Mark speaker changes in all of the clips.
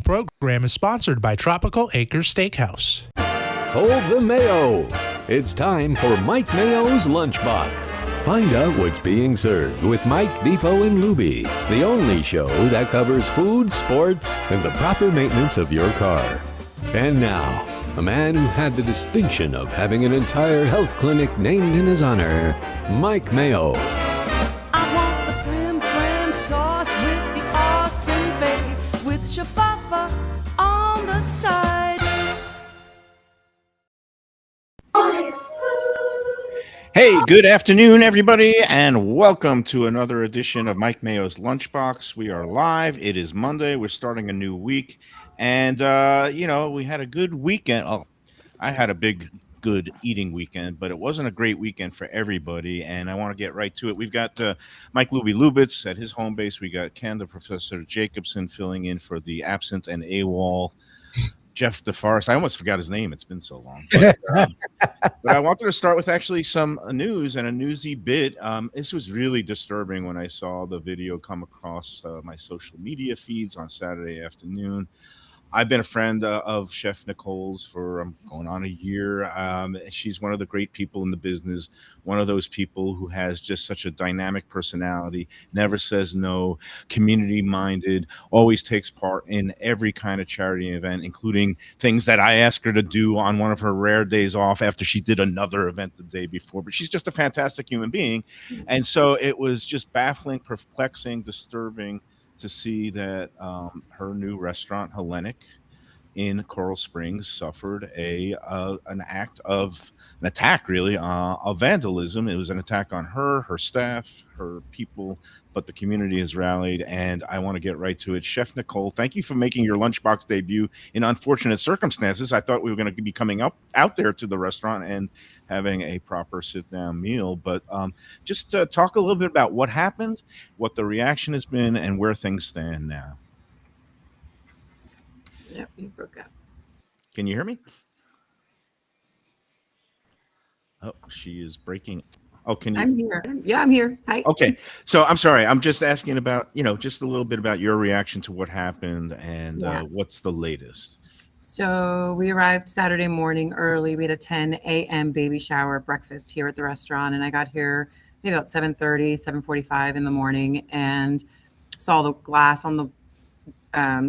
Speaker 1: program is sponsored by Tropical Acres Steakhouse.
Speaker 2: Hold the Mayo. It's time for Mike Mayo's Lunchbox. Find out what's being served with Mike, Defo, and Lubie, the only show that covers food, sports, and the proper maintenance of your car. And now, a man who had the distinction of having an entire health clinic named in his honor, Mike Mayo.
Speaker 3: I want the flim sauce with the awesome fave, with shafafa on the side.
Speaker 4: Hey, good afternoon, everybody, and welcome to another edition of Mike Mayo's Lunchbox. We are live. It is Monday. We're starting a new week, and we had a good weekend. Oh, I had a good eating weekend, but it wasn't a great weekend for everybody, and I want to get right to it. We've got Mike Lubie at his home base. We got Ken, the Professor Jacobsen, filling in for the absent and AWOL Jeff DeForest. I almost forgot his name. It's been so long. But I wanted to start with actually some news and a newsy bit. This was really disturbing when I saw the video come across my social media feeds on Saturday afternoon. I've been a friend of Chef Nikol's for going on a year. She's one of the great people in the business, one of those people who has just such a dynamic personality, never says no, community-minded, always takes part in every kind of charity event, including things that I asked her to do on one of her rare days off after she did another event the day before. But she's just a fantastic human being. And so it was just baffling, perplexing, disturbing to see that her new restaurant, Hellenic, in Coral Springs, suffered an attack, really, of vandalism. It was an attack on her staff, her people, but the community has rallied, and I want to get right to it. Chef Nikol, thank you for making your Lunchbox debut in unfortunate circumstances. I thought we were going to be coming out there to the restaurant and having a proper sit-down meal, but just talk a little bit about what happened, what the reaction has been, and where things stand now.
Speaker 5: Yep, you broke up.
Speaker 4: Can you hear me? Oh, she is breaking. Oh, can you?
Speaker 5: I'm here. Yeah, I'm here. Hi.
Speaker 4: Okay, so I'm sorry. I'm just asking about, just a little bit about your reaction to what happened and what's the latest.
Speaker 5: So we arrived Saturday morning early. We had a 10 a.m. baby shower breakfast here at the restaurant, and I got here maybe about 7:30, 7:45 in the morning, and saw the glass on the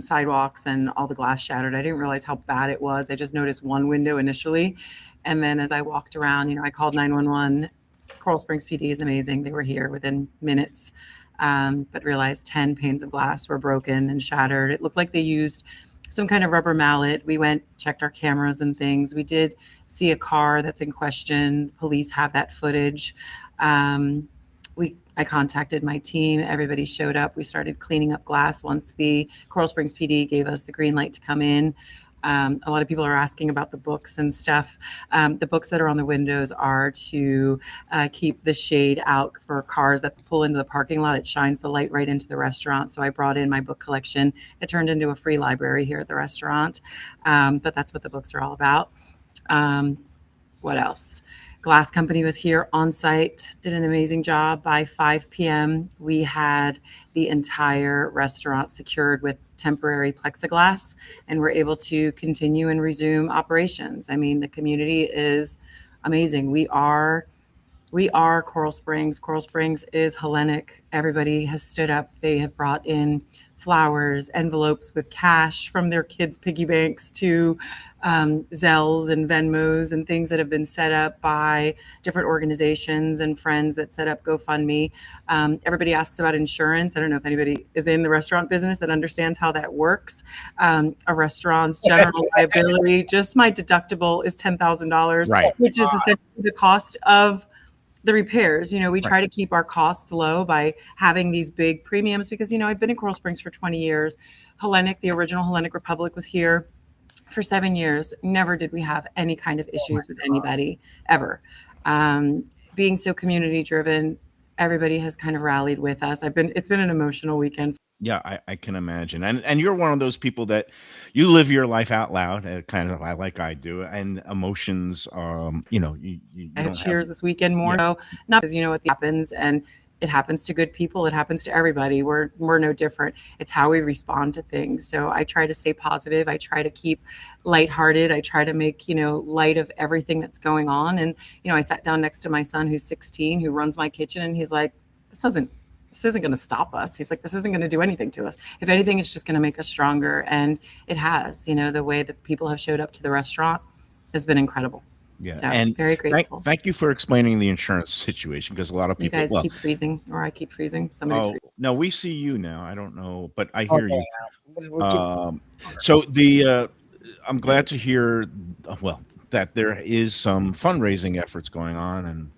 Speaker 5: sidewalks and all the glass shattered. I didn't realize how bad it was. I just noticed one window initially, and then as I walked around, I called 911. Coral Springs PD is amazing. They were here within minutes, but realized 10 panes of glass were broken and shattered. It looked like they used some kind of rubber mallet. We went, checked our cameras and things. We did see a car that's in question. Police have that footage. I contacted my team. Everybody showed up. We started cleaning up glass once the Coral Springs PD gave us the green light to come in. A lot of people are asking about the books and stuff. The books that are on the windows are to keep the shade out for cars that pull into the parking lot. It shines the light right into the restaurant. So I brought in my book collection. It turned into a free library here at the restaurant. But that's what the books are all about. What else? Glass company was here on site, did an amazing job. By 5 p.m., we had the entire restaurant secured with temporary plexiglass, and we're able to continue and resume operations. I mean, the community is amazing. We are Coral Springs. Coral Springs is Hellenic. Everybody has stood up. They have brought in flowers, envelopes with cash from their kids' piggy banks to Zells and Venmos and things that have been set up by different organizations and friends that set up GoFundMe. Everybody asks about insurance. I don't know if anybody is in the restaurant business that understands how that works. A restaurant's general liability, just my deductible is $10,000,
Speaker 4: right,
Speaker 5: which is essentially the cost of the repairs. We try to keep our costs low by having these big premiums because, I've been in Coral Springs for 20 years. Hellenic, the original Hellenic Republic, was here for 7 years. Never did we have any kind of issues with anybody ever. Being so community driven, everybody has kind of rallied with us. It's been an emotional weekend.
Speaker 4: Yeah, I can imagine. And you're one of those people that you live your life out loud, kind of like I do, and emotions, you
Speaker 5: I have cheers this weekend more so, not because what happens, and it happens to good people. It happens to everybody. We're no different. It's how we respond to things. So I try to stay positive. I try to keep lighthearted. I try to make, light of everything that's going on. And, I sat down next to my son who's 16, who runs my kitchen, and he's like, this isn't going to stop us. He's like, this isn't going to do anything to us. If anything, it's just going to make us stronger. And it has, the way that people have showed up to the restaurant has been incredible.
Speaker 4: Yeah,
Speaker 5: so
Speaker 4: and
Speaker 5: very grateful.
Speaker 4: Thank you for explaining the insurance situation, because a lot of people.
Speaker 5: You guys keep freezing, or I keep freezing. Somebody's freezing.
Speaker 4: No, we see you now. I don't know, but I hear
Speaker 6: Okay,
Speaker 4: you. So I'm glad to hear, that there is some fundraising efforts going on, and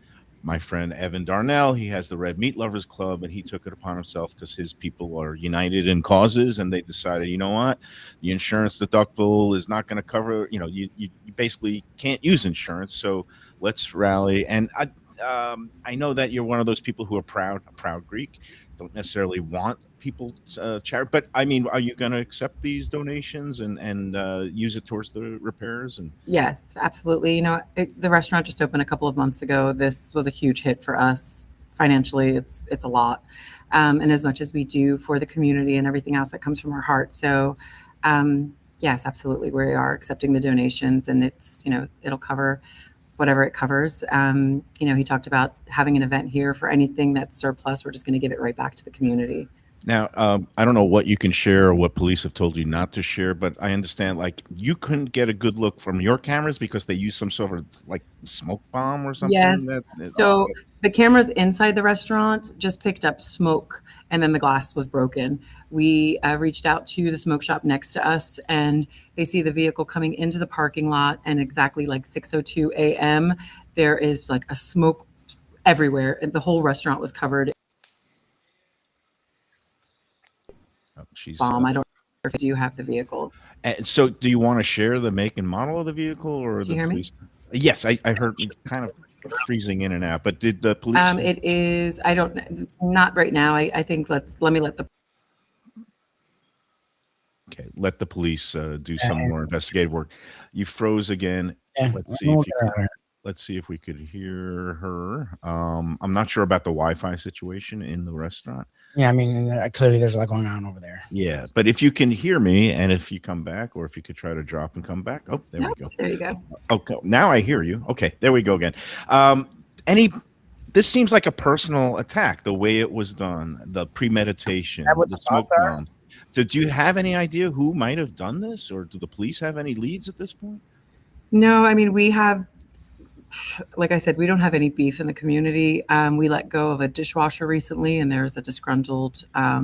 Speaker 4: my friend Evan Darnell, he has the Red Meat Lovers Club, and he took it upon himself because his people are united in causes, and they decided, you know what, the insurance deductible is not going to cover, you basically can't use insurance, so let's rally. And I know that you're one of those people who are a proud Greek, don't necessarily want people charity, but I mean, are you going to accept these donations and use it towards the repairs? And
Speaker 5: Yes, absolutely. The restaurant just opened a couple of months ago. This was a huge hit for us financially. It's a lot, and as much as we do for the community and everything else that comes from our heart. So yes, absolutely, we are accepting the donations, and it's it'll cover whatever it covers. He talked about having an event here for anything that's surplus. We're just going to give it right back to the community.
Speaker 4: now, I don't know what you can share or what police have told you not to share, but I understand you couldn't get a good look from your cameras because they used some sort of smoke bomb or something.
Speaker 5: Yes. So the cameras inside the restaurant just picked up smoke, and then the glass was broken. We reached out to the smoke shop next to us, and they see the vehicle coming into the parking lot, and exactly 6:02 a.m. there is a smoke everywhere, and the whole restaurant was covered. Bomb. I don't know if you have the vehicle.
Speaker 4: And so, do you want to share the make and model of the vehicle, or
Speaker 5: you hear me?
Speaker 4: Yes, I heard kind of freezing in and out. But did the police?
Speaker 5: It is. I don't. Not right now. I think let the.
Speaker 4: Okay, let the police do some more investigative work. You froze again.
Speaker 6: Yeah,
Speaker 4: let's see if we could hear her. I'm not sure about the Wi-Fi situation in the restaurant.
Speaker 6: Yeah, I mean, clearly there's a lot going on over there.
Speaker 4: Yeah, but if you can hear me, and if you come back, or if you could try to drop and come back. Oh, there we go.
Speaker 5: There you go.
Speaker 4: Okay, now I hear you. Okay, there we go again. This seems like a personal attack, the way it was done, the premeditation, the smoke bomb. Did you have any idea who might have done this, or do the police have any leads at this point?
Speaker 5: No, I mean, we have, like I said, we don't have any beef in the community. We let go of a dishwasher recently, and there's a disgruntled.
Speaker 6: I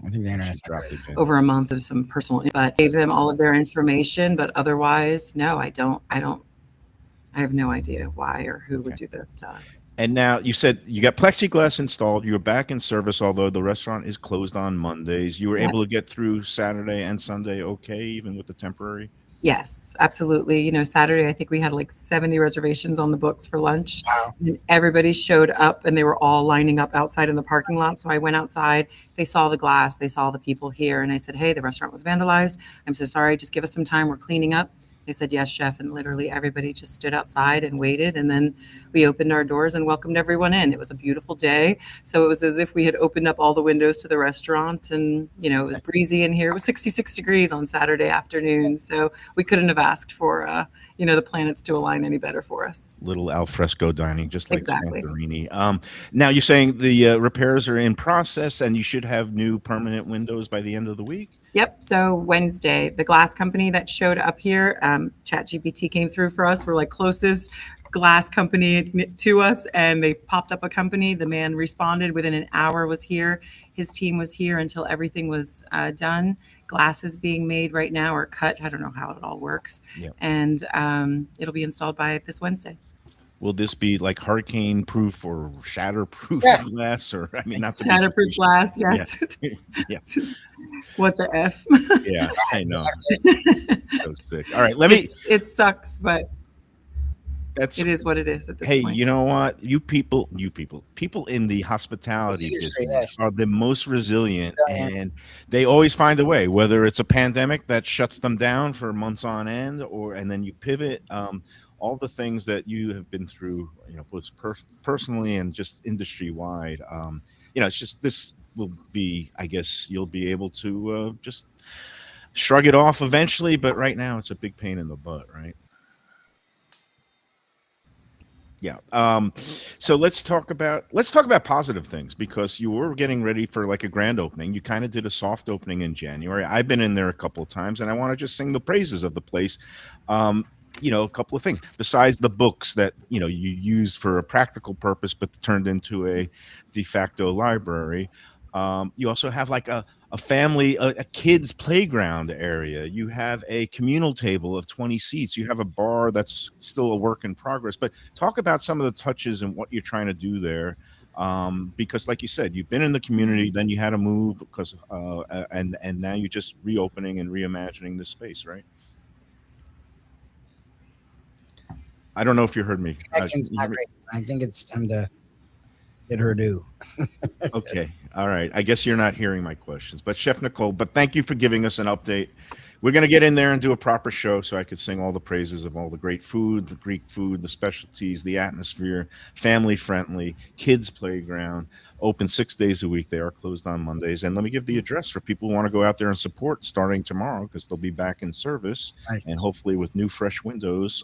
Speaker 6: think the internet
Speaker 4: dropped again.
Speaker 5: Over a month of some personal, but gave them all of their information. But otherwise, no, I don't. I have no idea why or who would do this to us.
Speaker 4: And now you said you got plexiglass installed. You're back in service, although the restaurant is closed on Mondays. You were able to get through Saturday and Sunday okay, even with the temporary?
Speaker 5: Yes, absolutely. Saturday, I think we had 70 reservations on the books for lunch.
Speaker 6: Wow.
Speaker 5: And everybody showed up, and they were all lining up outside in the parking lot. So I went outside. They saw the glass. They saw the people here. And I said, hey, the restaurant was vandalized. I'm so sorry. Just give us some time. We're cleaning up. They said, yes, chef. And literally everybody just stood outside and waited. And then we opened our doors and welcomed everyone in. It was a beautiful day. So it was as if we had opened up all the windows to the restaurant. And, it was breezy in here. It was 66 degrees on Saturday afternoon. So we couldn't have asked for, the planets to align any better for us.
Speaker 4: Little al fresco dining, just like
Speaker 5: Exactly.
Speaker 4: Santorini. Now you're saying the repairs are in process, and you should have new permanent windows by the end of the week?
Speaker 5: Yep. So Wednesday, the glass company that showed up here, ChatGPT came through for us. We're closest glass company to us, and they popped up a company. The man responded within an hour, was here. His team was here until everything was done. Glass is being made right now, or cut. I don't know how it all works.
Speaker 4: Yep.
Speaker 5: And it'll be installed by this Wednesday.
Speaker 4: Will this be hurricane proof or shatter proof glass, or not
Speaker 5: shatter proof glass? Yes.
Speaker 4: Yeah.
Speaker 5: What the F?
Speaker 4: Yeah, I know. So sick. All right,
Speaker 5: It sucks, but it is what it is at this point.
Speaker 4: Hey, you know what? People in the hospitality business are the most resilient, and they always find a way. Whether it's a pandemic that shuts them down for months on end, and then you pivot. all the things that you have been through, both personally and just industry wide. It's just this will be, I guess, you'll be able to just shrug it off eventually. But right now, it's a big pain in the butt, right? Yeah. So let's talk about positive things, because you were getting ready for like a grand opening. You kind of did a soft opening in January. I've been in there a couple of times, and I want to just sing the praises of the place. Um, a couple of things besides the books that you used for a practical purpose, but turned into a de facto library. You also have like a family, a kids playground area. You have a communal table of 20 seats. You have a bar that's still a work in progress. But talk about some of the touches and what you're trying to do there. Because like you said, you've been in the community, then you had to move because and now you're just reopening and reimagining this space, right? I don't know if you heard me.
Speaker 6: Connection's not great. I think it's time to get her due.
Speaker 4: Okay. All right. I guess you're not hearing my questions, but Chef Nikol, but thank you for giving us an update. We're going to get in there and do a proper show so I could sing all the praises of all the great food, the Greek food, the specialties, the atmosphere, family friendly, kids playground, open 6 days a week. They are closed on Mondays. And let me give the address for people who want to go out there and support starting tomorrow, because they'll be back in service.
Speaker 6: Nice.
Speaker 4: And hopefully with new fresh windows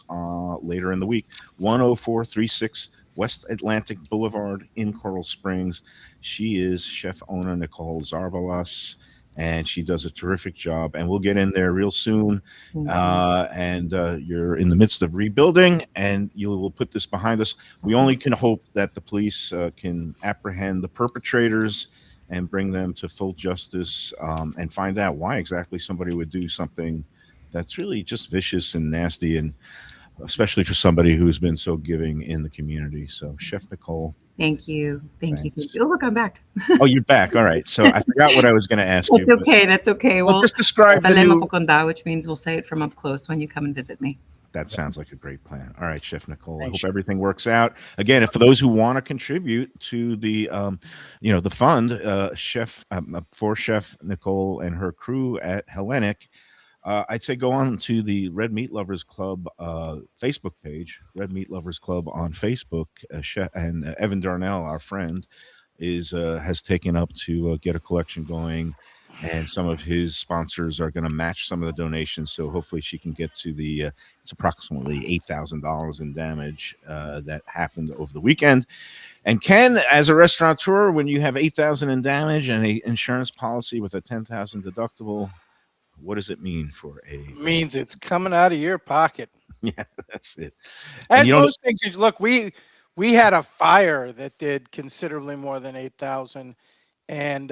Speaker 4: later in the week. 10436 West Atlantic Boulevard in Coral Springs. She is Chef Ona Nikol Zarvalas, and she does a terrific job. And we'll get in there real soon. And you're in the midst of rebuilding, and you will put this behind us. We only can hope that the police can apprehend the perpetrators and bring them to full justice, and find out why exactly somebody would do something that's really just vicious and nasty, and especially for somebody who's been so giving in the community. So, Chef Nikol.
Speaker 5: Thank you. Thank you.
Speaker 4: Thanks.
Speaker 5: Oh, look, I'm back.
Speaker 4: Oh, you're back. All right. So I forgot what I was going to ask
Speaker 5: That's
Speaker 4: you.
Speaker 5: okay. That's okay.
Speaker 4: Well, just describe the
Speaker 5: Talema
Speaker 4: new...
Speaker 5: po konda, which means we'll say it from up close when you come and visit me.
Speaker 4: That sounds like a great plan. All right, Chef Nikol. I
Speaker 6: Thanks.
Speaker 4: hope everything works out. Again, if for those who want to contribute to the, the fund, for Chef Nikol and her crew at Hellenic, I'd say go on to the Red Meat Lovers Club Facebook page, Red Meat Lovers Club on Facebook. And Evan Darnell, our friend, has taken up to get a collection going, and some of his sponsors are going to match some of the donations. So hopefully she can get to it's approximately $8,000 in damage that happened over the weekend. And Ken, as a restaurateur, when you have $8,000 in damage and an insurance policy with a $10,000 deductible, what does it mean for
Speaker 7: It means it's coming out of your pocket.
Speaker 4: Yeah, that's it.
Speaker 7: As most things, look, we had a fire that did considerably more than 8,000, and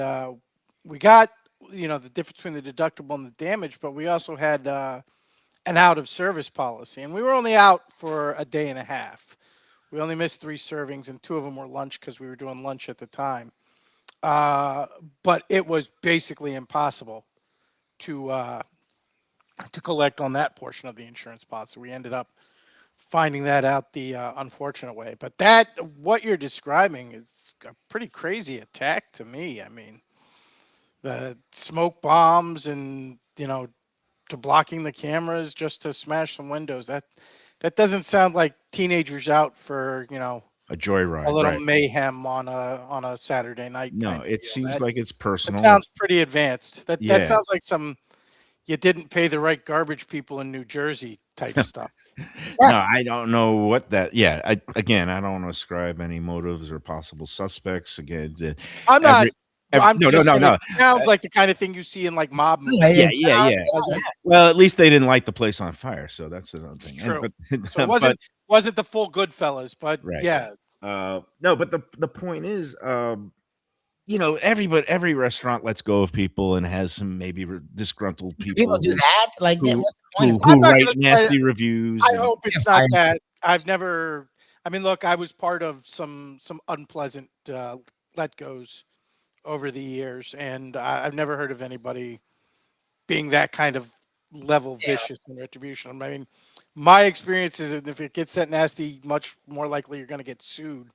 Speaker 7: we got the difference between the deductible and the damage, but we also had an out of service policy, and we were only out for a day and a half. We only missed 3 servings, and 2 of them were lunch because we were doing lunch at the time. But it was basically impossible to collect on that portion of the insurance policy. We ended up finding that out the unfortunate way. But what you're describing is a pretty crazy attack to me. I mean, the smoke bombs and to blocking the cameras just to smash some windows. That doesn't sound like teenagers out for
Speaker 4: a joyride,
Speaker 7: a little
Speaker 4: right?
Speaker 7: Mayhem on a Saturday night.
Speaker 4: No, it seems like it's personal.
Speaker 7: It sounds pretty advanced. That sounds like some you didn't pay the right garbage people in New Jersey type stuff.
Speaker 4: No, I don't know what that. Yeah, I don't want to ascribe any motives or possible suspects. Again,
Speaker 7: I'm not. No. It sounds like the kind of thing you see in like mob movies.
Speaker 4: Yeah. Well, at least they didn't light the place on fire, so that's another thing.
Speaker 7: True. So it wasn't the full Goodfellas, but
Speaker 4: right.
Speaker 7: Yeah.
Speaker 4: No, but the point is, every restaurant lets go of people and has some maybe disgruntled people.
Speaker 6: People do that, like
Speaker 4: who write nasty reviews.
Speaker 7: I hope it's not that. I've never. I mean, look, I was part of some unpleasant let goes over the years, and I've never heard of anybody being that kind of level vicious in retribution. I mean, my experience is that if it gets that nasty, much more likely you're going to get sued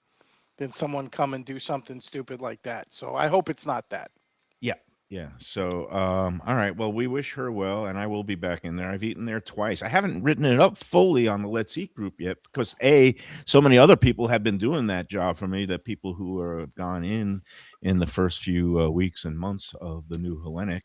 Speaker 7: than someone come and do something stupid like that. So I hope it's not that.
Speaker 4: Yeah. Yeah. So, all right. Well, we wish her well, and I will be back in there. I've eaten there twice. I haven't written it up fully on the Let's Eat group yet because so many other people have been doing that job for me. That people who are gone in the first few weeks and months of the new Hellenic,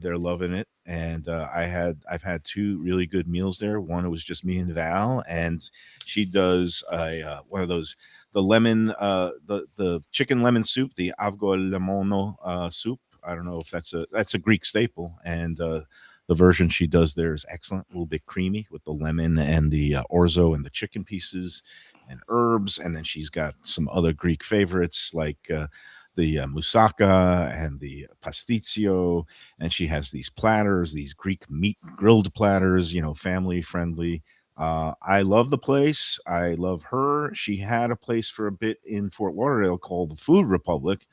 Speaker 4: they're loving it. And I've had two really good meals there. One, it was just me and Val, and she does one of those the chicken lemon soup, the avgo lemono soup. I don't know if that's a Greek staple, and the version she does there is excellent. A little bit creamy with the lemon and the orzo and the chicken pieces and herbs, and then she's got some other Greek favorites like the moussaka and the pasticcio, and she has these platters, these Greek meat grilled platters, family friendly. I love the place. I love her. She had a place for a bit in Fort Lauderdale called the Food Republic,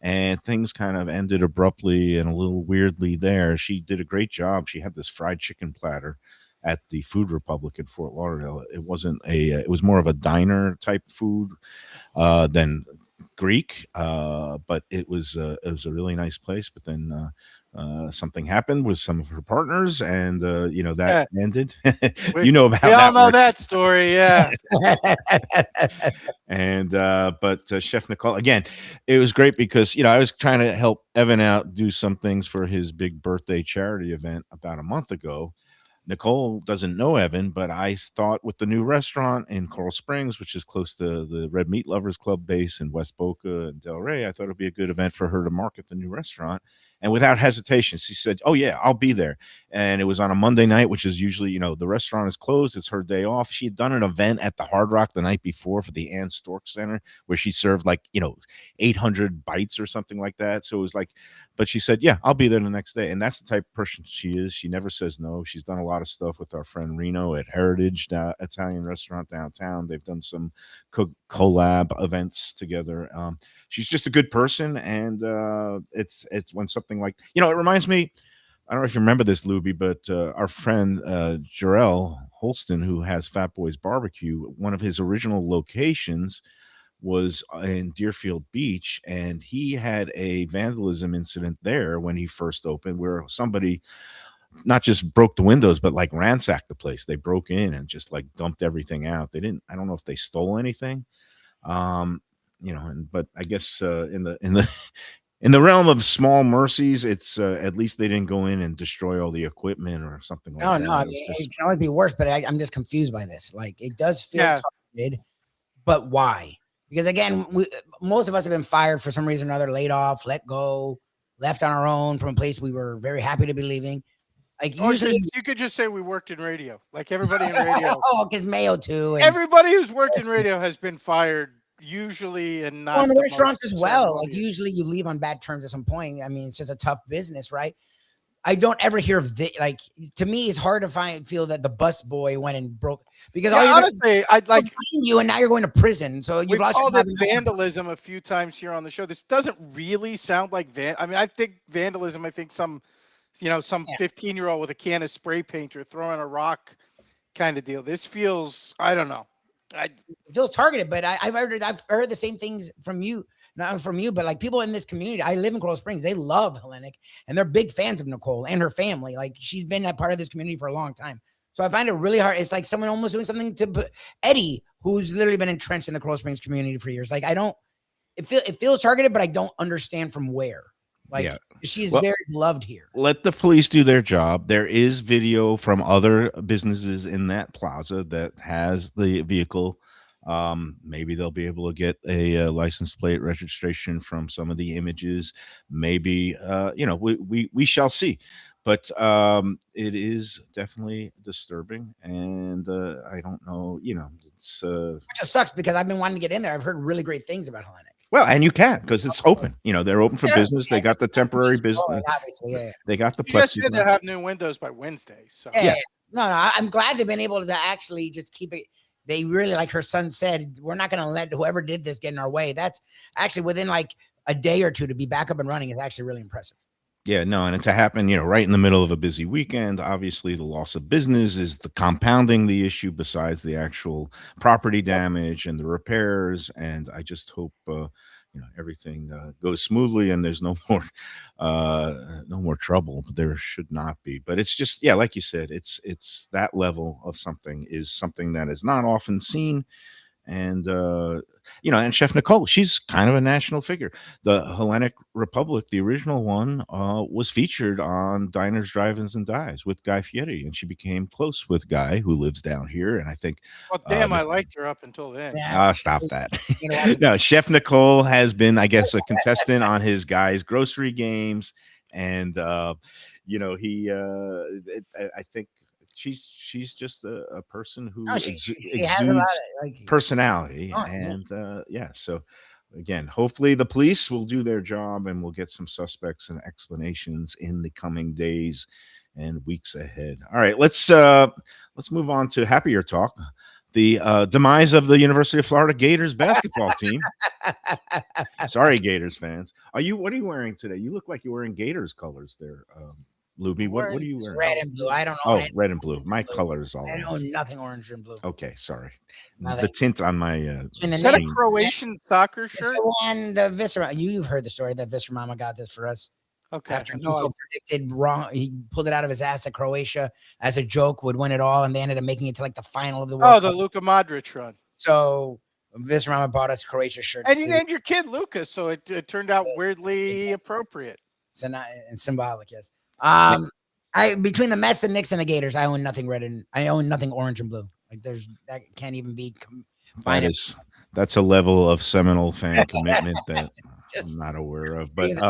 Speaker 4: and things kind of ended abruptly and a little weirdly there. She did a great job. She had this fried chicken platter at the Food Republic in Fort Lauderdale. It wasn't it was more of a diner type food than Greek, but it was a really nice place. But then something happened with some of her partners, and that ended.
Speaker 7: We,
Speaker 4: You know
Speaker 7: we
Speaker 4: how
Speaker 7: all
Speaker 4: that
Speaker 7: know
Speaker 4: works.
Speaker 7: that story. Yeah.
Speaker 4: And but Chef Nicole again, it was great because I was trying to help Evan out do some things for his big birthday charity event about a month ago. Nicole doesn't know Evan, but I thought with the new restaurant in Coral Springs, which is close to the Red Meat Lovers Club base in West Boca and Delray, I thought it'd be a good event for her to market the new restaurant. And without hesitation, she said, "Oh yeah, I'll be there." And it was on a Monday night, which is usually, the restaurant is closed. It's her day off. She had done an event at the Hard Rock the night before for the Ann Stork Center, where she served 800 bites or something like that. So it was like, but she said, "Yeah, I'll be there the next day." And that's the type of person she is. She never says no. She's done a lot of stuff with our friend Reno at Heritage Italian restaurant downtown. They've done some collab events together. She's just a good person, and it's when something like it reminds me. I don't know if you remember this, Lubie, but our friend Jarrell Holston, who has Fat Boys Barbecue, one of his original locations was in Deerfield Beach, and he had a vandalism incident there when he first opened, where somebody not just broke the windows, but like ransacked the place. They broke in and just like dumped everything out. They didn't. I don't know if they stole anything, but I guess in the in the realm of small mercies, it's at least they didn't go in and destroy all the equipment or something like
Speaker 6: No,
Speaker 4: that.
Speaker 6: no,
Speaker 4: It was
Speaker 6: it
Speaker 4: just-
Speaker 6: can always be worse. But I'm just confused by this. Like, it does feel
Speaker 7: Yeah.
Speaker 6: targeted, but why? Because again, most of us have been fired for some reason or another, laid off, let go, left on our own from a place we were very happy to be leaving. Like
Speaker 7: Or
Speaker 6: usually,
Speaker 7: you could just say we worked in radio, like everybody in radio.
Speaker 6: oh, because Mayo too, and
Speaker 7: Everybody who's worked in
Speaker 6: Yes.
Speaker 7: radio has been fired usually, and not
Speaker 6: on the
Speaker 7: the
Speaker 6: restaurants
Speaker 7: most
Speaker 6: as well. Like
Speaker 7: ceremonious.
Speaker 6: usually, you leave on bad terms at some point. I mean, it's just a tough business, right? I don't ever hear of like, to me, it's hard to feel that the bus boy went and broke, because all
Speaker 7: Yeah,
Speaker 6: you're
Speaker 7: honestly, I'd like
Speaker 6: behind you, and now you're going to prison. So
Speaker 7: we've
Speaker 6: you've lost your
Speaker 7: called it
Speaker 6: job.
Speaker 7: vandalism a few times here on the show. This doesn't really sound like I mean, I think vandalism. I think some 15-year-old with a can of spray paint or throwing a rock kind of deal. This feels, I don't know.
Speaker 6: It feels targeted, but I've heard the same things from you, not from you, but like people in this community. I live in Coral Springs. They love Hellenic, and they're big fans of Nikol and her family. Like, she's been a part of this community for a long time. So I find it really hard. It's like someone almost doing something to Eddie, who's literally been entrenched in the Coral Springs community for years. Like, it feels targeted, but I don't understand from where. Like,
Speaker 4: Yeah.
Speaker 6: she's
Speaker 4: Well,
Speaker 6: very loved here.
Speaker 4: let the police do their job. There is video from other businesses in that plaza that has the vehicle. Maybe they'll be able to get a license plate registration from some of the images. Maybe we shall see. But it is definitely disturbing, and I don't know. It's
Speaker 6: Which just sucks because I've been wanting to get in there. I've heard really great things about Hellenic.
Speaker 4: well, and you can because it's open. They're open for business. They got the temporary business.
Speaker 6: Obviously, yeah.
Speaker 4: They got the
Speaker 7: You just said
Speaker 4: plexiglass.
Speaker 7: they'll have new windows by Wednesday. So
Speaker 6: Yeah. No, I'm glad they've been able to actually just keep it. They really, like her son said, we're not going to let whoever did this get in our way. That's actually within like a day or two to be back up and running is actually really impressive.
Speaker 4: Yeah, no, and to happen, right in the middle of a busy weekend. Obviously, the loss of business is the compounding the issue besides the actual property damage and the repairs. And I just hope, everything goes smoothly and there's no more trouble. There should not be, but it's just, yeah, like you said, it's that level of something is something that is not often seen. And and Chef Nikol, she's kind of a national figure. The Hellenic Republic, the original one, was featured on Diners, Drive-ins, and Dives with Guy Fieri, and she became close with Guy, who lives down here. And I think,
Speaker 7: Well, damn, I liked her up until then.
Speaker 4: stop that. No, Chef Nikol has been, I guess, a contestant on his Guy's grocery games, and I think she's just a person who
Speaker 6: she has a lot of,
Speaker 4: personality, and so again, hopefully the police will do their job and we'll get some suspects and explanations in the coming days and weeks ahead. All right, let's move on to happier talk. The demise of the University of Florida Gators basketball team. Sorry, Gators fans. What are you wearing today? You look like you're wearing Gators colors there. Lubie, what are you wearing?
Speaker 6: Red and blue. I don't know.
Speaker 4: Oh, red and blue. My color is all.
Speaker 6: I know nothing orange and blue.
Speaker 4: Okay, sorry.
Speaker 6: Nothing.
Speaker 4: The tint on my.
Speaker 7: Is that a Croatian soccer shirt?
Speaker 6: It's the one, the Visser. You've heard the story that Visser Mama got this for us.
Speaker 7: Okay.
Speaker 6: After Nikol predicted wrong, he pulled it out of his ass that Croatia, as a joke, would win it all, and they ended up making it to like the final of the World
Speaker 7: Cup. The Luka Modric run.
Speaker 6: So Visser Mama bought us Croatia shirts.
Speaker 7: And you named your kid Lucas, so it turned out weirdly appropriate.
Speaker 6: So not and symbolic, yes. Between the Mets and Knicks and the Gators, I own nothing red and I own nothing orange and blue. Like that can't even be.
Speaker 4: That's a level of Seminole fan commitment that I'm not aware of. But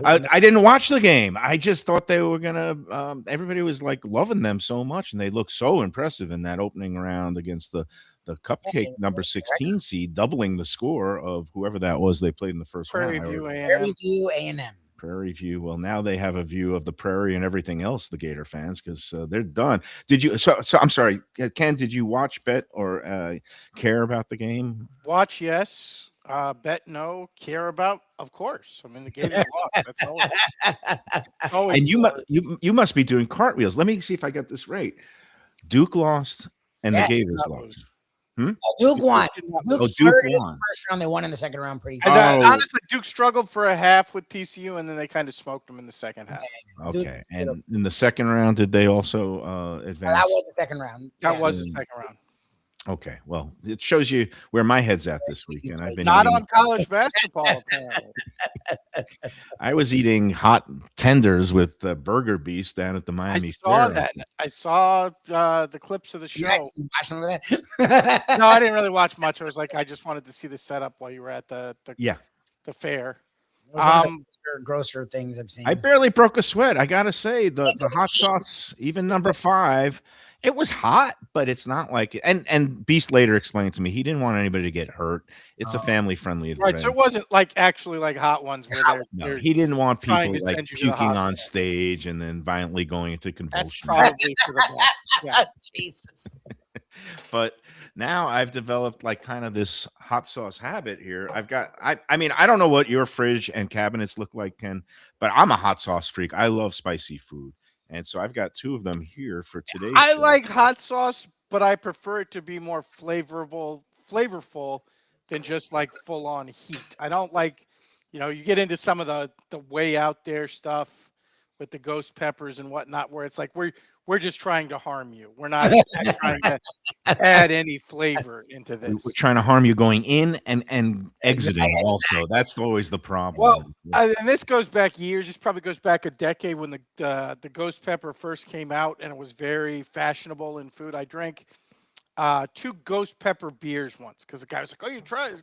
Speaker 4: I didn't watch the game. I just thought they were gonna. Everybody was like loving them so much, and they looked so impressive in that opening round against the cupcake number 16 seed, doubling the score of whoever that was they played in the first round.
Speaker 6: Prairie View A&M.
Speaker 4: Prairie View. Well, now they have a view of the prairie and everything else, the Gator fans, because they're done. Did you? So I'm sorry, Ken. Did you watch, bet, or care about the game?
Speaker 7: Watch, yes. Bet, no. Care about, of course. I mean, the Gators lost. That's always.
Speaker 4: And you must be doing cartwheels. Let me see if I got this right. Duke lost, and the Gators lost.
Speaker 6: Duke won.
Speaker 4: Duke won.
Speaker 6: In the first round, they won in the second round pretty good.
Speaker 7: Honestly, Duke struggled for a half with TCU, and then they kind of smoked them in the second half.
Speaker 4: Okay. And in the second round, did they also advance?
Speaker 6: That was the second round.
Speaker 7: That was the second round.
Speaker 4: Okay. Well, it shows you where my head's at this weekend. I've been
Speaker 7: not on college basketball, apparently.
Speaker 4: I was eating hot tenders with Burger Beast down at the Miami Fair.
Speaker 7: I saw that. I saw the clips of the show.
Speaker 6: You actually watched some of that?
Speaker 7: No, I didn't really watch much. I was like, I just wanted to see the setup while you were at the fair.
Speaker 6: Grosser things I've seen.
Speaker 4: I barely broke a sweat. I gotta say, the hot sauce, even number 5. It was hot, but it's not like it. And Beast later explained to me he didn't want anybody to get hurt. It's a family-friendly event.
Speaker 7: Right, so it wasn't like actually like hot ones where they're
Speaker 4: he didn't want people like puking on stage and then violently going into convulsion.
Speaker 7: That's probably for the best. Yeah.
Speaker 6: Jesus.
Speaker 4: But now I've developed like kind of this hot sauce habit here. I mean, I don't know what your fridge and cabinets look like, Ken, but I'm a hot sauce freak. I love spicy food. And so I've got 2 of them here for today.
Speaker 7: I like hot sauce, but I prefer it to be more flavorful than just like full on heat. I don't like, you get into some of the way out there stuff with the ghost peppers and whatnot, where it's like we're just trying to harm you. We're not trying to add any flavor into this.
Speaker 4: We're trying to harm you going in and exiting also. That's always the problem.
Speaker 7: Well, and this goes back years. This probably goes back a decade when the ghost pepper first came out, and it was very fashionable in food. I drank 2 ghost pepper beers once because the guy was like, "Oh, you try this?"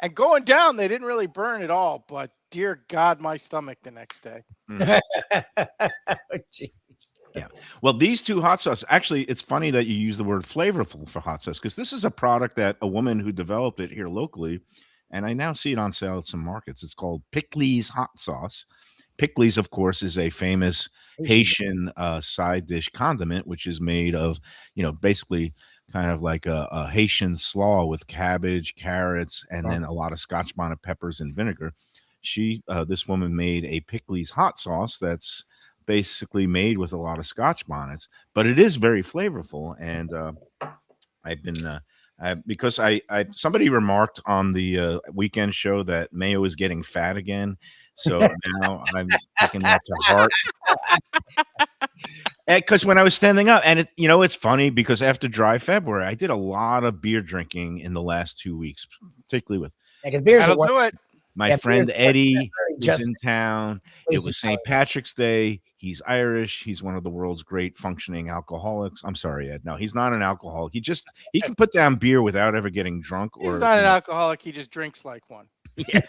Speaker 7: And going down, they didn't really burn at all. But dear God, my stomach the next day.
Speaker 4: Yeah. Well, these 2 hot sauce, actually, it's funny that you use the word flavorful for hot sauce because this is a product that a woman who developed it here locally, and I now see it on sale at some markets. It's called Pickles hot sauce. Pickles, of course, is a famous Haitian side dish condiment, which is made of, basically kind of like a Haitian slaw with cabbage, carrots, and then a lot of Scotch bonnet peppers and vinegar. This woman made a Pickles hot sauce that's basically made with a lot of Scotch bonnets, but it is very flavorful. And I've been Because somebody remarked on the weekend show that Mayo is getting fat again. So now I'm taking that to heart. Because when I was standing up, and it's funny because after dry February, I did a lot of beer drinking in the last 2 weeks, particularly with
Speaker 6: Because beer's the
Speaker 7: That'll do
Speaker 6: worst.
Speaker 7: it.
Speaker 4: my
Speaker 6: Yeah,
Speaker 4: friend
Speaker 6: beer's
Speaker 4: Eddie was
Speaker 6: just
Speaker 4: in town. It
Speaker 6: crazy
Speaker 4: was St. Patrick's Day. He's Irish. He's one of the world's great functioning alcoholics. I'm sorry, Ed. No, he's not an alcoholic. He can put down beer without ever getting drunk.
Speaker 7: He's
Speaker 4: Or
Speaker 7: not an alcoholic. He just drinks like one.
Speaker 4: Yes.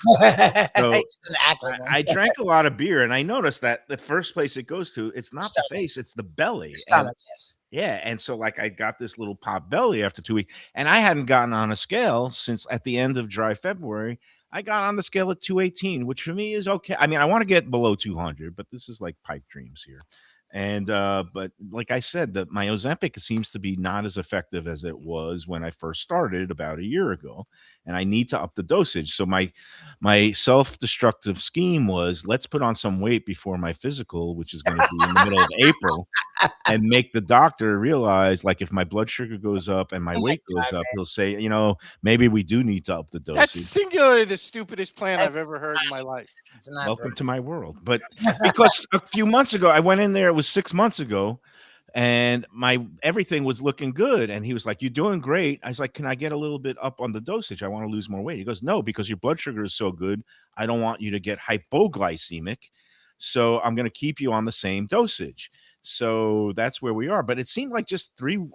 Speaker 4: So
Speaker 6: It's an act like one.
Speaker 4: I drank a lot of beer, and I noticed that the first place it goes to, it's not the face, it's the belly.
Speaker 6: Stomach, yes.
Speaker 4: Yeah, and so like I got this little pop belly after 2 weeks, and I hadn't gotten on a scale since at the end of dry February. I got on the scale at 218, which for me is okay. I mean, I want to get below 200, but this is like pipe dreams here. And but like I said, my Ozempic seems to be not as effective as it was when I first started about a year ago, and I need to up the dosage. So my self-destructive scheme was, let's put on some weight before my physical, which is going to be in the middle of April, and make the doctor realize, like, if my blood sugar goes up and my weight goes up, he'll say, maybe we do need to up the dosage.
Speaker 7: That's singularly the stupidest plan
Speaker 6: That's
Speaker 7: I've ever heard in my life.
Speaker 6: It's not
Speaker 4: Welcome
Speaker 6: good.
Speaker 4: to my world. But because a few months ago, I went in there, it was 6 months ago, and everything was looking good. And he was like, "You're doing great." I was like, "Can I get a little bit up on the dosage? I want to lose more weight." He goes, "No, because your blood sugar is so good. I don't want you to get hypoglycemic. So I'm going to keep you on the same dosage." So that's where we are. But it seemed like just 2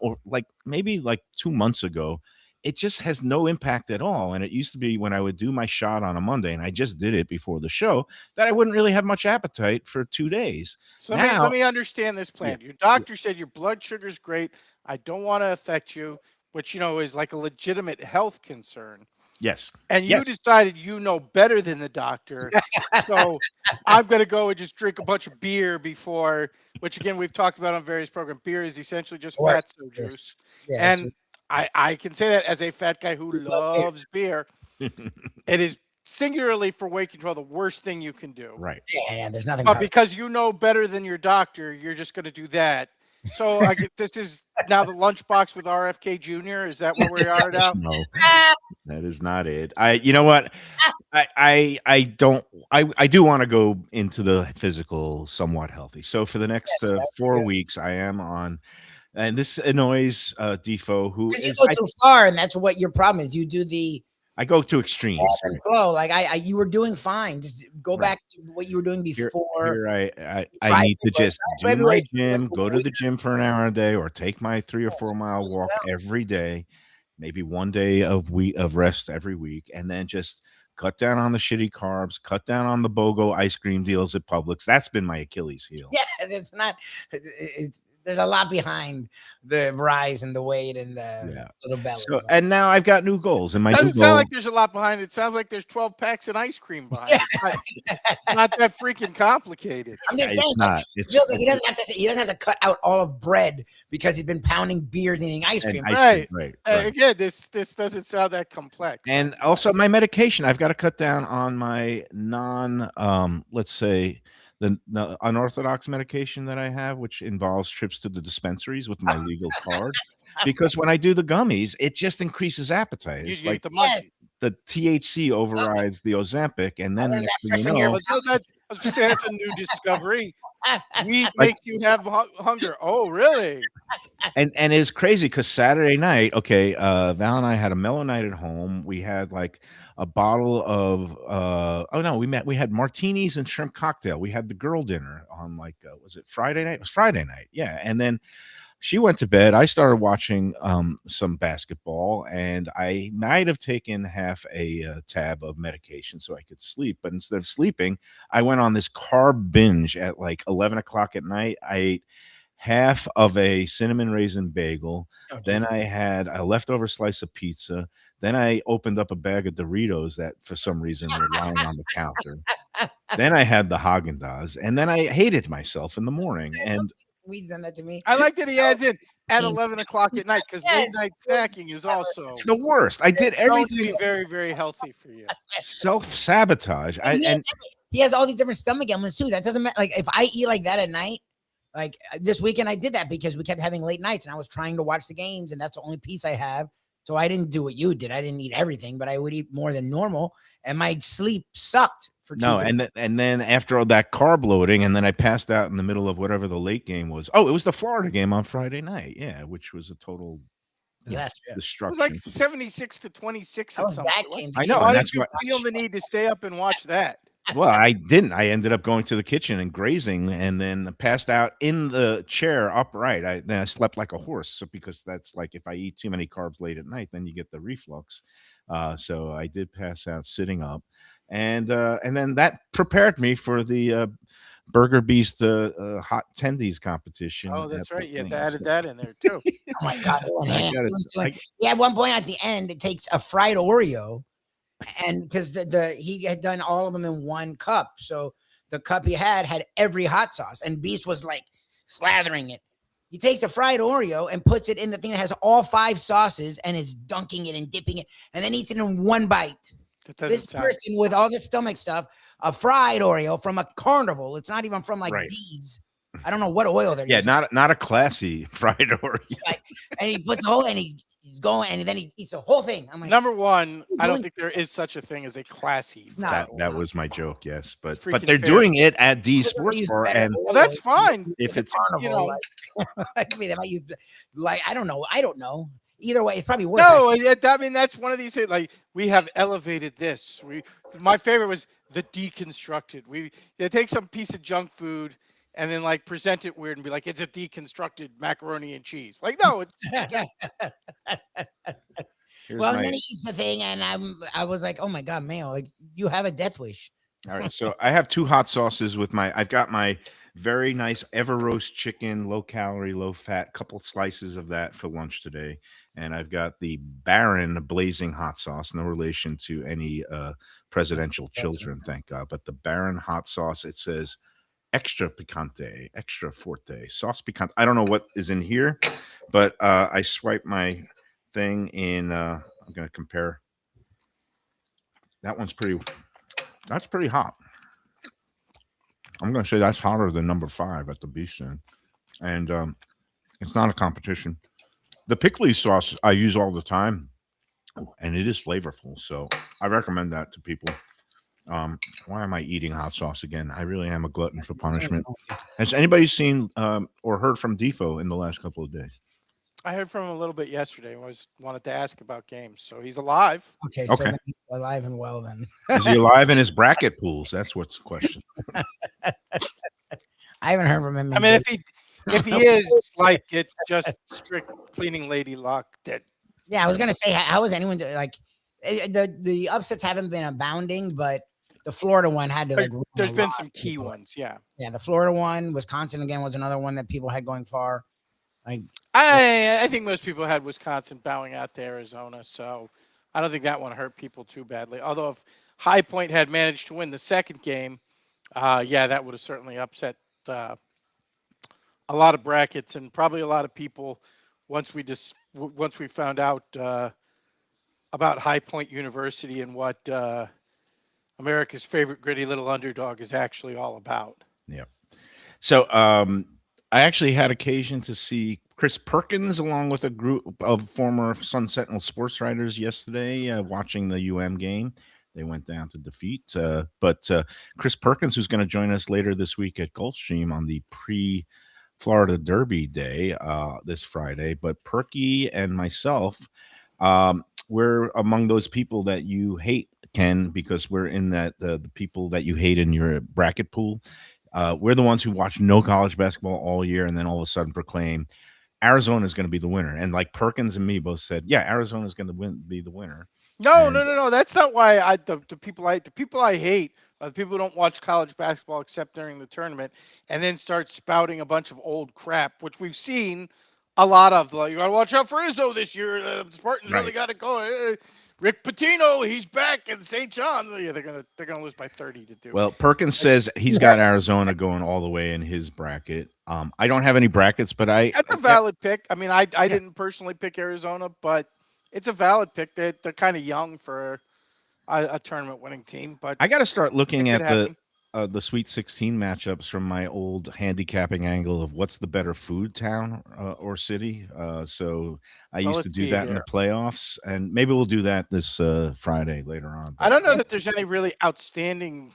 Speaker 4: months ago, it just has no impact at all. And it used to be when I would do my shot on a Monday, and I just did it before the show, that I wouldn't really have much appetite for 2 days.
Speaker 7: So
Speaker 4: Now-
Speaker 7: let me understand this plan. Your doctor said your blood sugar's great. I don't want to affect you, which is like a legitimate health concern.
Speaker 4: Yes.
Speaker 7: And you
Speaker 4: Yes.
Speaker 7: decided better than the doctor. So I'm going to go and just drink a bunch of beer before, which again, we've talked about on various programs. Beer is essentially just
Speaker 6: Of course.
Speaker 7: fatso juice.
Speaker 6: Yeah,
Speaker 7: And I can say that as a fat guy who loves beer. It is singularly for weight control the worst thing you can do.
Speaker 4: Right.
Speaker 6: yeah, there's nothing.
Speaker 7: But because better than your doctor, you're just going to do that. So this is now the lunchbox with RFK Jr. Is that where we are now?
Speaker 4: No, that is not it. You know what? I do want to go into the physical somewhat healthy. So for the next
Speaker 6: Yes, that's
Speaker 4: 4
Speaker 6: good.
Speaker 4: weeks, I am on, and this annoys Defoe, who
Speaker 6: You
Speaker 4: is,
Speaker 6: go too far, and that's what your problem is. You do the
Speaker 4: I go to extremes.
Speaker 6: ebb and flow. Like you were doing fine. Just go
Speaker 4: Right.
Speaker 6: back to what you were doing
Speaker 4: Here,
Speaker 6: before.
Speaker 4: I
Speaker 6: Try
Speaker 4: need to
Speaker 6: to go
Speaker 4: just
Speaker 6: outside.
Speaker 4: do my
Speaker 6: February,
Speaker 4: gym,
Speaker 6: February,
Speaker 4: go to the gym for an hour a day, or take my 3 or
Speaker 6: Yes,
Speaker 4: 4 mile
Speaker 6: as
Speaker 4: walk
Speaker 6: well.
Speaker 4: every day, maybe 1 day of rest every week, and then just cut down on the shitty carbs, cut down on the BOGO ice cream deals at Publix. That's been my Achilles heel.
Speaker 6: Yes, it's not. There's a lot behind the rise and the weight and the little belly.
Speaker 4: So, and now I've got new goals, and my
Speaker 7: Doesn't
Speaker 4: new
Speaker 7: sound
Speaker 4: goal,
Speaker 7: like there's a lot behind it. It sounds like there's 12 packs of ice cream behind it. It's not that freaking complicated.
Speaker 6: I'm just
Speaker 4: it's
Speaker 6: saying,
Speaker 4: not.
Speaker 6: like,
Speaker 4: It's,
Speaker 6: he feels like he doesn't have to cut out all of bread because he's been pounding beers and eating ice
Speaker 4: and
Speaker 6: cream.
Speaker 4: ice cream, right.
Speaker 7: Again, this doesn't sound that complex.
Speaker 4: And also my medication. I've got to cut down on my let's say the unorthodox medication that I have, which involves trips to the dispensaries with my legal card. Because when I do the gummies, it just increases appetite.
Speaker 7: You
Speaker 4: It's
Speaker 7: get
Speaker 4: like
Speaker 7: the munchies.
Speaker 6: Yes,
Speaker 4: the THC overrides the Ozempic, and then
Speaker 6: learned
Speaker 4: next
Speaker 6: that
Speaker 4: thing you
Speaker 6: freaking
Speaker 4: know,
Speaker 6: year.
Speaker 7: So I was just saying, that's a new discovery. Weed makes you have hunger. Oh, really?
Speaker 4: and it's crazy because Saturday night, okay, Val and I had a mellow night at home. We had like a bottle of we had martinis and shrimp cocktail. We had the girl dinner on was it Friday night? It was Friday night, yeah. And then she went to bed. I started watching some basketball, and I might have taken half a tab of medication so I could sleep. But instead of sleeping, I went on this carb binge at like 11 o'clock at night. I ate half of a cinnamon raisin bagel.
Speaker 6: Oh,
Speaker 4: Then
Speaker 6: Jesus.
Speaker 4: I had a leftover slice of pizza. Then I opened up a bag of Doritos that for some reason were lying on the counter. Then I had the Haagen-Dazs, and then I hated myself in the morning. And
Speaker 6: Weed's done that to me.
Speaker 7: I like that he adds in at 11 o'clock at night because midnight snacking is also
Speaker 4: it's the worst. I did
Speaker 7: going to be
Speaker 4: everything
Speaker 7: very, very healthy for you.
Speaker 4: self-sabotage.
Speaker 6: He has all these different stomach ailments too. That doesn't matter. Like if I eat like that at night, like this weekend I did that because we kept having late nights and I was trying to watch the games and that's the only piece I have. So I didn't do what you did. I didn't eat everything, but I would eat more than normal, and my sleep sucked for 2
Speaker 4: No, and then after all that carb loading, and then I passed out in the middle of whatever the late game was. Oh, it was the Florida game on Friday night. Yeah, which was a total
Speaker 6: Yes,
Speaker 7: It was
Speaker 4: destruction.
Speaker 7: like 76-26
Speaker 6: that
Speaker 7: at
Speaker 6: was
Speaker 7: some
Speaker 6: that
Speaker 7: point.
Speaker 6: game.
Speaker 4: I know,
Speaker 7: Why
Speaker 4: and
Speaker 7: did
Speaker 4: that's
Speaker 7: you
Speaker 4: what.
Speaker 7: feel the need to stay up and watch that?
Speaker 4: Well, I didn't. I ended up going to the kitchen and grazing, and then passed out in the chair upright. Then I slept like a horse. So because that's like if I eat too many carbs late at night, then you get the reflux. So I did pass out sitting up, and then that prepared me for the Burger Beast hot tendies competition.
Speaker 7: Oh, that's
Speaker 4: at the
Speaker 7: right. You
Speaker 4: thing.
Speaker 7: added
Speaker 4: So
Speaker 7: that in there too.
Speaker 6: Oh my God, it went
Speaker 4: I
Speaker 6: ham.
Speaker 4: gotta-
Speaker 6: He was doing-
Speaker 4: I-
Speaker 6: yeah, at one point at the end, it takes a fried Oreo, and because he had done all of them in one cup, so the cup he had every hot sauce, and Beast was like slathering it. He takes a fried Oreo and puts it in the thing that has all 5 sauces and is dunking it and dipping it, and then eats it in one bite.
Speaker 7: That doesn't
Speaker 6: This
Speaker 7: sound.
Speaker 6: person with all the stomach stuff, a fried Oreo from a carnival. It's not even from like
Speaker 4: Right.
Speaker 6: D's. I don't know what oil they're
Speaker 4: Yeah,
Speaker 6: using.
Speaker 4: not a classy fried Oreo.
Speaker 6: And he puts the whole, and he's going, and then he eats the whole thing. I'm like,
Speaker 7: Number one, I don't
Speaker 6: doing-
Speaker 7: think there is such a thing as a classy.
Speaker 6: No.
Speaker 4: That was my joke, yes, but
Speaker 7: freaking
Speaker 4: they're
Speaker 7: fair.
Speaker 4: doing it at D Sports
Speaker 6: use
Speaker 4: Bar,
Speaker 6: better
Speaker 4: and
Speaker 6: oil.
Speaker 7: Well, that's fine.
Speaker 4: if
Speaker 6: The
Speaker 4: it's
Speaker 6: carnival,
Speaker 7: you know-
Speaker 6: like, I mean, they might use like I don't know. Either way, it's probably worse.
Speaker 7: No, I mean that's one of these things. Like we have elevated this. My favorite was the deconstructed. They take some piece of junk food and then like present it weird and be like, it's a deconstructed macaroni and cheese. Like, no, it's
Speaker 4: here's
Speaker 6: Well,
Speaker 4: my-
Speaker 6: and then he eats the thing, and I was like, oh my God, Mayo, like you have a death wish.
Speaker 4: all right. So I have 2 hot sauces with I've got my very nice ever roast chicken, low calorie, low fat, couple slices of that for lunch today. And I've got the Baron blazing hot sauce, no relation to any presidential children, thank God. But the Baron hot sauce, it says extra picante, extra forte, sauce picante. I don't know what is in here, but I swipe my thing in. I'm going to compare. That's pretty hot. I'm going to say that's hotter than number 5 at the Beast Inn. And it's not a competition. The pickly sauce I use all the time, and it is flavorful. So I recommend that to people. Why am I eating hot sauce again? I really am a glutton for punishment. Has anybody seen or heard from Defo in the last couple of days?
Speaker 7: I heard from him a little bit yesterday. Wanted to ask about games. So he's alive.
Speaker 6: Okay, so
Speaker 4: Okay.
Speaker 6: then he's alive and well then.
Speaker 4: Is he alive in his bracket pools? That's what's the question.
Speaker 6: I haven't heard from him.
Speaker 7: I mean, if he is, like, it's just strict cleaning lady luck. That
Speaker 6: yeah, I was gonna say, how is anyone like the upsets haven't been abounding, but the Florida one had to like.
Speaker 7: there's
Speaker 6: ruin a
Speaker 7: been
Speaker 6: lot
Speaker 7: some
Speaker 6: of
Speaker 7: key
Speaker 6: people.
Speaker 7: ones. Yeah.
Speaker 6: Yeah, the Florida one, Wisconsin again was another one that people had going far. Like,
Speaker 7: I think most people had Wisconsin bowing out to Arizona, so I don't think that one hurt people too badly. Although if High Point had managed to win the second game, yeah, that would have certainly upset a lot of brackets and probably a lot of people once we found out about High Point University and what America's favorite gritty little underdog is actually all about.
Speaker 4: Yeah. So I actually had occasion to see Chris Perkins along with a group of former Sun Sentinel sports writers yesterday watching the game. They went down to defeat. But Chris Perkins, who's going to join us later this week at Gulfstream on the pre-Florida Derby day this Friday. But Perky and myself, we're among those people that you hate, Ken, because we're in that the people that you hate in your bracket pool. We're the ones who watch no college basketball all year and then all of a sudden proclaim Arizona is going to be the winner. And like Perkins and me both said, yeah, Arizona is going to be the winner.
Speaker 7: No,
Speaker 4: And-
Speaker 7: no. That's not why the people I hate are the people who don't watch college basketball except during the tournament and then start spouting a bunch of old crap, which we've seen a lot of. Like, you got to watch out for Izzo this year. The Spartans really
Speaker 4: Right.
Speaker 7: got to go. Rick Pitino, he's back in St. John's. Yeah, they're gonna lose by 30 to do.
Speaker 4: Well, Perkins says he's got Arizona going all the way in his bracket. I don't have any brackets, but
Speaker 7: That's a valid pick. I mean, I didn't personally pick Arizona, but it's a valid pick. They're kind of young for a tournament winning team, but
Speaker 4: I got to start looking
Speaker 7: it
Speaker 4: at
Speaker 7: could
Speaker 4: the
Speaker 7: happen.
Speaker 4: the Sweet 16 matchups from my old handicapping angle of what's the better food town or city. So I
Speaker 7: Oh,
Speaker 4: used to
Speaker 7: let's
Speaker 4: do
Speaker 7: see
Speaker 4: that in the
Speaker 7: here.
Speaker 4: playoffs, and maybe we'll do that this Friday later on.
Speaker 7: I don't know that there's any really outstanding.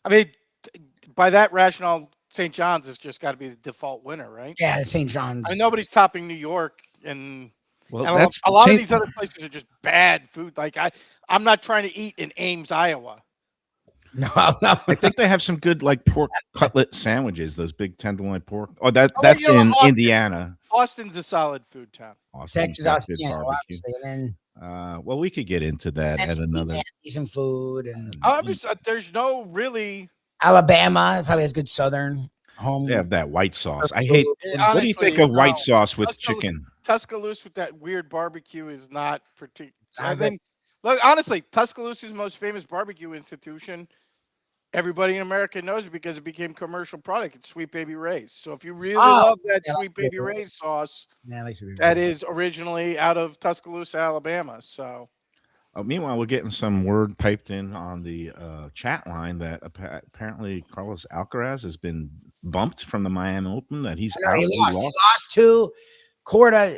Speaker 7: I mean, by that rationale, St. John's has just got to be the default winner, right?
Speaker 6: Yeah, St. John's.
Speaker 7: I mean, nobody's topping New York, and
Speaker 4: Well,
Speaker 7: and
Speaker 4: that's
Speaker 7: a lot of
Speaker 4: St.
Speaker 7: these other places are just bad food. Like I'm not trying to eat in Ames, Iowa.
Speaker 6: No.
Speaker 4: I think they have some good like pork cutlet sandwiches, those big tenderloin pork. Oh, that's
Speaker 7: you know,
Speaker 4: in
Speaker 7: Austin.
Speaker 4: Indiana.
Speaker 7: Austin's a solid food town.
Speaker 4: Austin,
Speaker 6: Texas,
Speaker 4: got
Speaker 6: Austin,
Speaker 4: good
Speaker 6: yeah,
Speaker 4: barbecue.
Speaker 6: obviously. And then
Speaker 4: Well, we could get into that at another.
Speaker 6: decent food. And
Speaker 7: I'm just there's no really.
Speaker 6: Alabama probably has good Southern home.
Speaker 4: They have that white sauce. I
Speaker 6: food.
Speaker 4: hate. What do you think
Speaker 7: Honestly,
Speaker 4: of white
Speaker 7: no.
Speaker 4: sauce with
Speaker 7: Tuscaloosa-
Speaker 4: chicken?
Speaker 7: Tuscaloosa with that weird barbecue is not particular. I
Speaker 6: not good.
Speaker 7: mean, look, honestly, Tuscaloosa's most famous barbecue institution. Everybody in America knows it because it became commercial product. It's Sweet Baby Ray's. So if you really love that
Speaker 6: yeah,
Speaker 7: Sweet
Speaker 6: Baby
Speaker 7: Baby Ray's sauce,
Speaker 6: Yeah, I like to be
Speaker 7: that is originally out of Tuscaloosa, Alabama. So
Speaker 4: Meanwhile, we're getting some word piped in on the chat line that apparently Carlos Alcaraz has been bumped from the Miami Open. That he's out.
Speaker 6: He lost to Corda.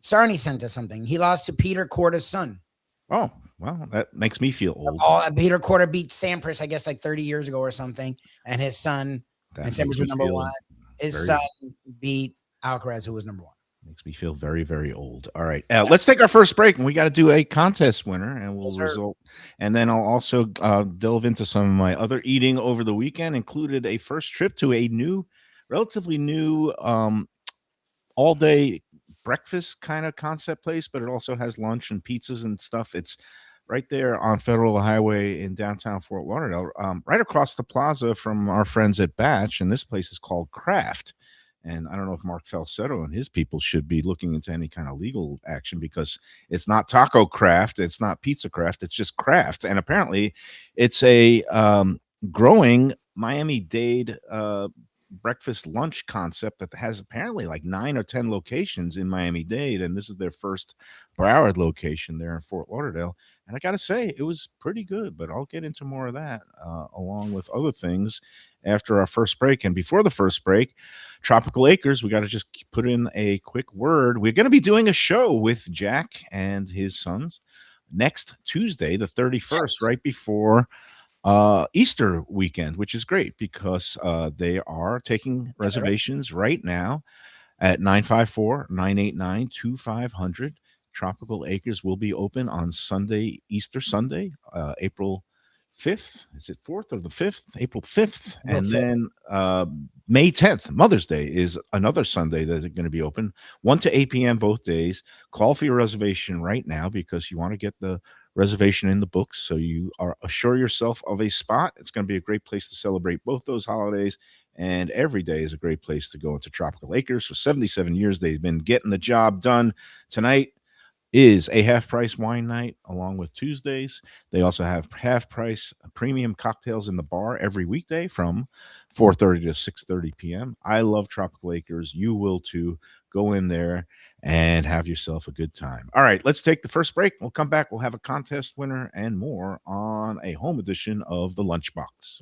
Speaker 6: Sarni sent us something. He lost to Peter Corda's son.
Speaker 4: Oh, well, that makes me feel old.
Speaker 6: Peter Corda beat Sampras, I guess, like 30 years ago or something. And his son, and Sampras was number one. His son beat Alcaraz, who was number one.
Speaker 4: Makes me feel very, very old. All right, let's take our first break, and we got to do a contest winner, and we'll result. And then I'll also delve into some of my other eating over the weekend, included a first trip to a relatively new, all-day breakfast kind of concept place, but it also has lunch and pizzas and stuff. It's right there on Federal Highway in downtown Fort Lauderdale, right across the plaza from our friends at Batch, and this place is called Craft. And I don't know if Mark Falsetto and his people should be looking into any kind of legal action, because it's not taco craft, it's not pizza craft, it's just craft. And apparently it's a growing Miami-Dade breakfast lunch concept that has apparently like 9 or 10 locations in Miami-Dade, and this is their first Broward location there in Fort Lauderdale. And I gotta say, it was pretty good, but I'll get into more of that along with other things after our first break. And before the first break, Tropical Acres, we got to just put in a quick word. We're going to be doing a show with Jack and his sons next Tuesday, the 31st, right before Easter weekend, which is great because they are taking reservations right now at 954-989-2500. Tropical Acres will be open on Sunday, Easter Sunday, April 5th. Is it 4th or the 5th? April 5th. And then May 10th, Mother's Day, is another Sunday that they're going to be open, 1 to 8 p.m. both days. Call for your reservation right now because you want to get the reservation in the books so you are assure yourself of a spot. It's going to be a great place to celebrate both those holidays, and every day is a great place to go into Tropical Acres. For 77 years, they've been getting the job done. Tonight is a half-price wine night along with Tuesdays. They also have half-price premium cocktails in the bar every weekday from 4:30 to 6:30 p.m. I love Tropical Acres. You will too. Go in there and have yourself a good time. All right, let's take the first break. We'll come back. We'll have a contest winner and more on a home edition of the Lunchbox.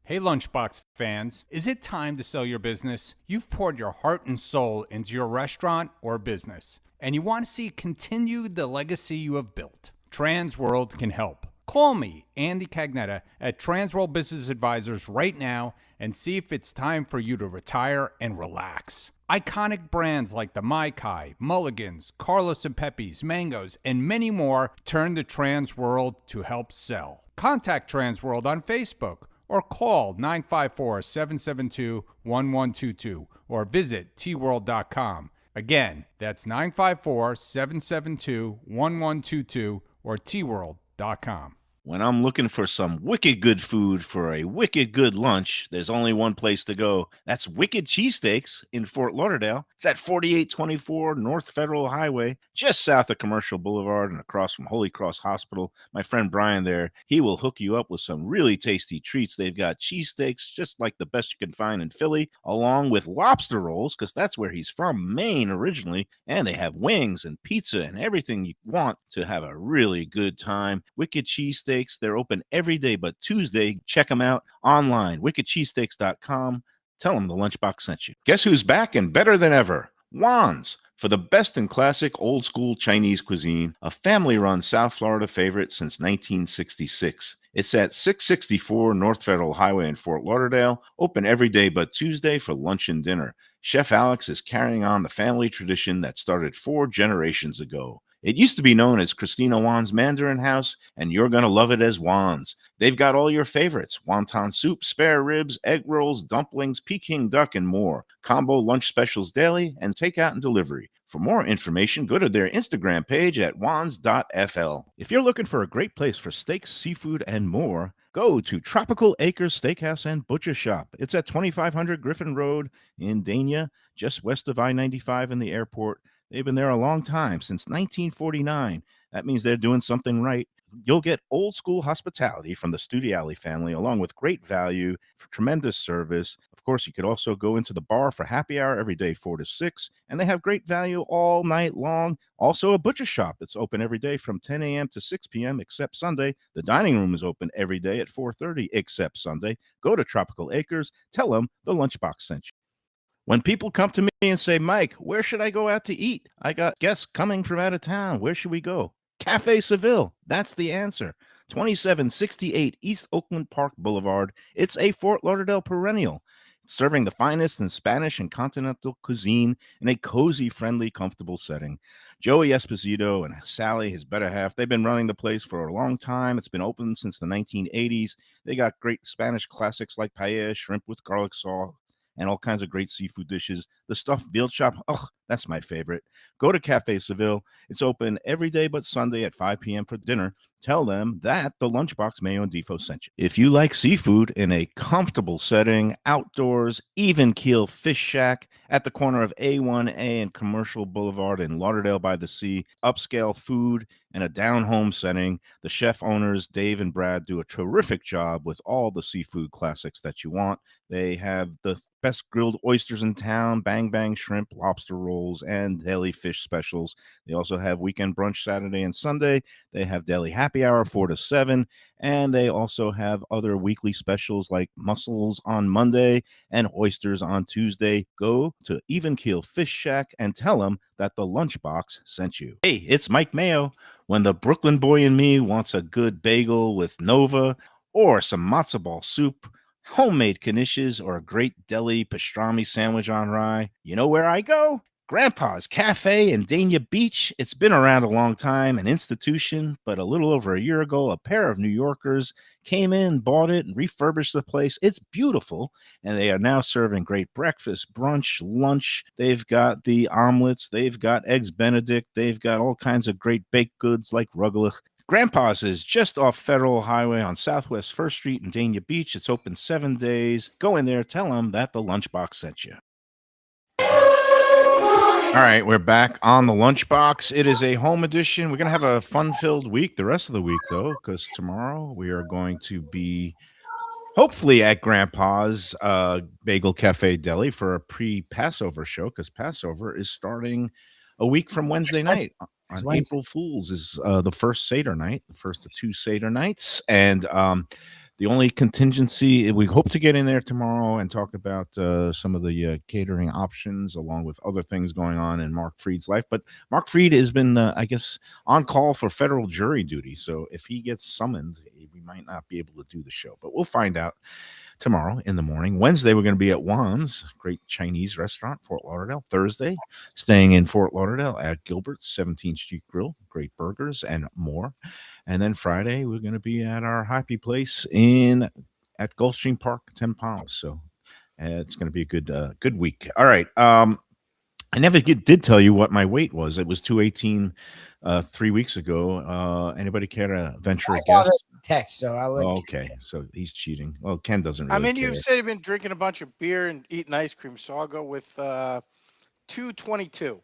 Speaker 8: Hey Lunchbox fans, is it time to sell your business? You've poured your heart and soul into your restaurant or business, and you want to see continue the legacy you have built. Transworld can help. Call me, Andy Cagnetta, at Transworld Business Advisors right now and see if it's time for you to retire and relax. Iconic brands like the Mai Kai, Mulligan's, Carlos and Pepe's, Mangoes, and many more turn to Transworld to help sell. Contact Transworld on Facebook or call 954-772-1122 or visit tworld.com. Again, that's 954-772-1122 or tworld.com.
Speaker 4: When I'm looking for some wicked good food for a wicked good lunch, there's only one place to go. That's Wicked Cheesesteaks in Fort Lauderdale. It's at 4824 North Federal Highway, just south of Commercial Boulevard and across from Holy Cross Hospital. My friend Brian there, he will hook you up with some really tasty treats. They've got cheesesteaks just like the best you can find in Philly, along with lobster rolls, because that's where he's from, Maine originally. And they have wings and pizza and everything you want to have a really good time. Wicked Cheesesteaks cheesesteaks. They're open every day but Tuesday. Check them out online, wickedcheesesteaks.com. Tell them the Lunchbox sent you. Guess who's back and better than ever? Juan's. For the best in classic old school Chinese cuisine, a family run South Florida favorite since 1966. It's at 664 North Federal Highway in Fort Lauderdale, open every day but Tuesday for lunch and dinner. Chef Alex is carrying on the family tradition that started 4 generations ago. It used to be known as Christina Juan's Mandarin House, and you're going to love it as Juan's. They've got all your favorites: wonton soup, spare ribs, egg rolls, dumplings, Peking duck, and more. Combo lunch specials daily and takeout and delivery. For more information, go to their Instagram page at wans.fl. If you're looking for a great place for steaks, seafood, and more, go to Tropical Acres Steakhouse and Butcher Shop. It's at 2500 Griffin Road in Dania, just west of I-95 and the airport. They've been there a long time, since 1949. That means they're doing something right. You'll get old school hospitality from the Studiali family, along with great value, tremendous service. Of course, you could also go into the bar for happy hour every day, 4 to 6, and they have great value all night long. Also, a butcher shop that's open every day from 10 a.m. to 6 p.m. except Sunday. The dining room is open every day at 4:30 except Sunday. Go to Tropical Acres. Tell them the Lunchbox sent you. When people come to me and say, Mike, where should I go out to eat? I got guests coming from out of town. Where should we go? Cafe Seville. That's the answer. 2768 East Oakland Park Boulevard. It's a Fort Lauderdale perennial, serving the finest in Spanish and continental cuisine in a cozy, friendly, comfortable setting. Joey Esposito and Sally, his better half, they've been running the place for a long time. It's been open since the 1980s. They got great Spanish classics like paella, shrimp with garlic sauce, and all kinds of great seafood dishes. The stuffed veal chop, oh, that's my favorite. Go to Cafe Seville. It's open every day but Sunday at 5 p.m. for dinner. Tell them that the Lunchbox Mayo and Defo sent you. If you like seafood in a comfortable setting, outdoors, even keel fish shack at the corner of A1A and Commercial Boulevard in Lauderdale by the Sea, upscale food in a down-home setting, the chef owners, Dave and Brad, do a terrific job with all the seafood classics that you want. They have the best grilled oysters in town, bang bang shrimp, lobster rolls, and deli fish specials. They also have weekend brunch Saturday and Sunday. They have deli happy hour 4 to 7, and they also have other weekly specials like mussels on Monday and oysters on Tuesday. Go to Even Keel Fish Shack and tell them that the Lunchbox sent you. Hey, it's Mike Mayo. When the Brooklyn boy in me wants a good bagel with Nova or some matzo ball soup, homemade knishes, or a great deli pastrami sandwich on rye, you know where I go? Grandpa's Cafe in Dania Beach. It's been around a long time, an institution, but a little over a year ago, a pair of New Yorkers came in, bought it, and refurbished the place. It's beautiful, and they are now serving great breakfast, brunch, lunch. They've got the omelets. They've got eggs Benedict. They've got all kinds of great baked goods like rugelach. Grandpa's is just off Federal Highway on Southwest 1st Street in Dania Beach. It's open 7 days. Go in there, tell them that the Lunchbox sent you. All right, we're back on the Lunchbox. It is a home edition. We're going to have a fun-filled week the rest of the week, though, because tomorrow we are going to be hopefully at Grandpa's Bagel Cafe Deli for a pre-Passover show, because Passover is starting a week from Wednesday night. On April Fool's is the first Seder night, the first of 2 Seder nights. And the only contingency, we hope to get in there tomorrow and talk about some of the catering options, along with other things going on in Mark Fried's life. But Mark Fried has been, I guess, on call for federal jury duty. So if he gets summoned, we might not be able to do the show. But we'll find out tomorrow in the morning. Wednesday, we're going to be at Juan's, great Chinese restaurant, Fort Lauderdale. Thursday, staying in Fort Lauderdale at Gilbert's 17th Street Grill, great burgers and more. And then Friday, we're going to be at our happy place at Gulfstream Park, 10 Palms. So it's going to be a good week. All right. I never did tell you what my weight was. It was 218 3 weeks ago. Anybody care to venture a guess?
Speaker 6: Text, so I'll let
Speaker 4: okay, so he's cheating. Well, Ken doesn't really
Speaker 7: I mean,
Speaker 4: care.
Speaker 7: you said you've been drinking a bunch of beer and eating ice cream, so I'll go with 222.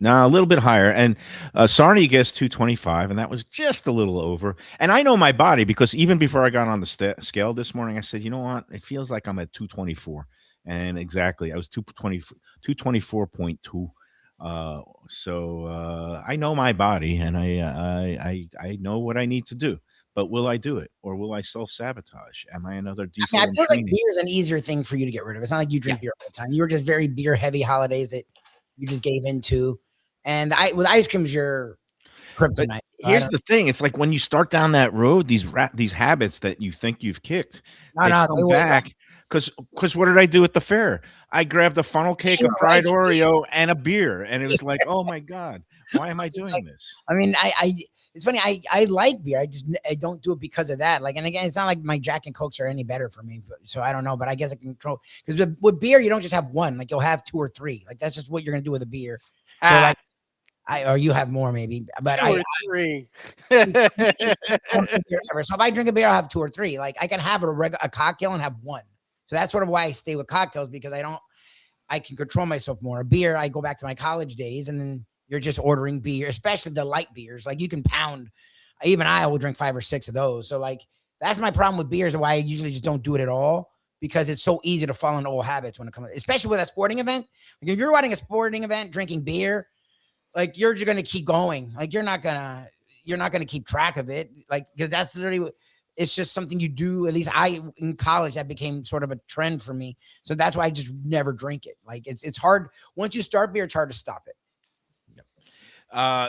Speaker 4: No, a little bit higher. And Sarni guessed 225, and that was just a little over. And I know my body, because even before I got on the scale this morning, I said, you know what? It feels like I'm at 224. And exactly, I was 224.2. So I know my body, and I know what I need to do. But will I do it, or will I self-sabotage? Am I another
Speaker 6: I mean, I
Speaker 4: default in
Speaker 6: feel like
Speaker 4: training?
Speaker 6: beer is an easier thing for you to get rid of. It's not like you drink beer all the time. You were just very beer heavy holidays that you just gave into. And with ice creams, you're
Speaker 4: But
Speaker 6: kryptonite.
Speaker 4: here's the thing: it's like when you start down that road, these habits that you think you've kicked,
Speaker 6: No,
Speaker 4: they
Speaker 6: no,
Speaker 4: come back. Because what did I do at the fair? I grabbed a funnel cake, a fried Oreo, and a beer, and it was like, oh my god, why am I doing this?
Speaker 6: I mean, it's funny. I like beer. I don't do it because of that. Like, and again, it's not like my Jack and Cokes are any better for me. So I don't know, but I guess I can control, because with beer, you don't just have one. Like, you'll have 2 or 3. Like, that's just what you're gonna do with a beer. So like, or you have more maybe, but
Speaker 7: 2 or 3.
Speaker 6: So if I drink a beer, I'll have 2 or 3. Like, I can have a cocktail and have 1. So that's sort of why I stay with cocktails, because I can control myself more. A beer, I go back to my college days, and then you're just ordering beer, especially the light beers. Like, you can pound, even I will drink 5 or 6 of those. So like, that's my problem with beers, and why I usually just don't do it at all, because it's so easy to fall into old habits when it comes, especially with a sporting event. Like, if you're running a sporting event, drinking beer, like, you're just going to keep going. Like, you're not going to keep track of it. Like, because that's literally, it's just something you do. At least in college, that became sort of a trend for me. So that's why I just never drink it. Like, it's hard. Once you start beer, it's hard to stop it.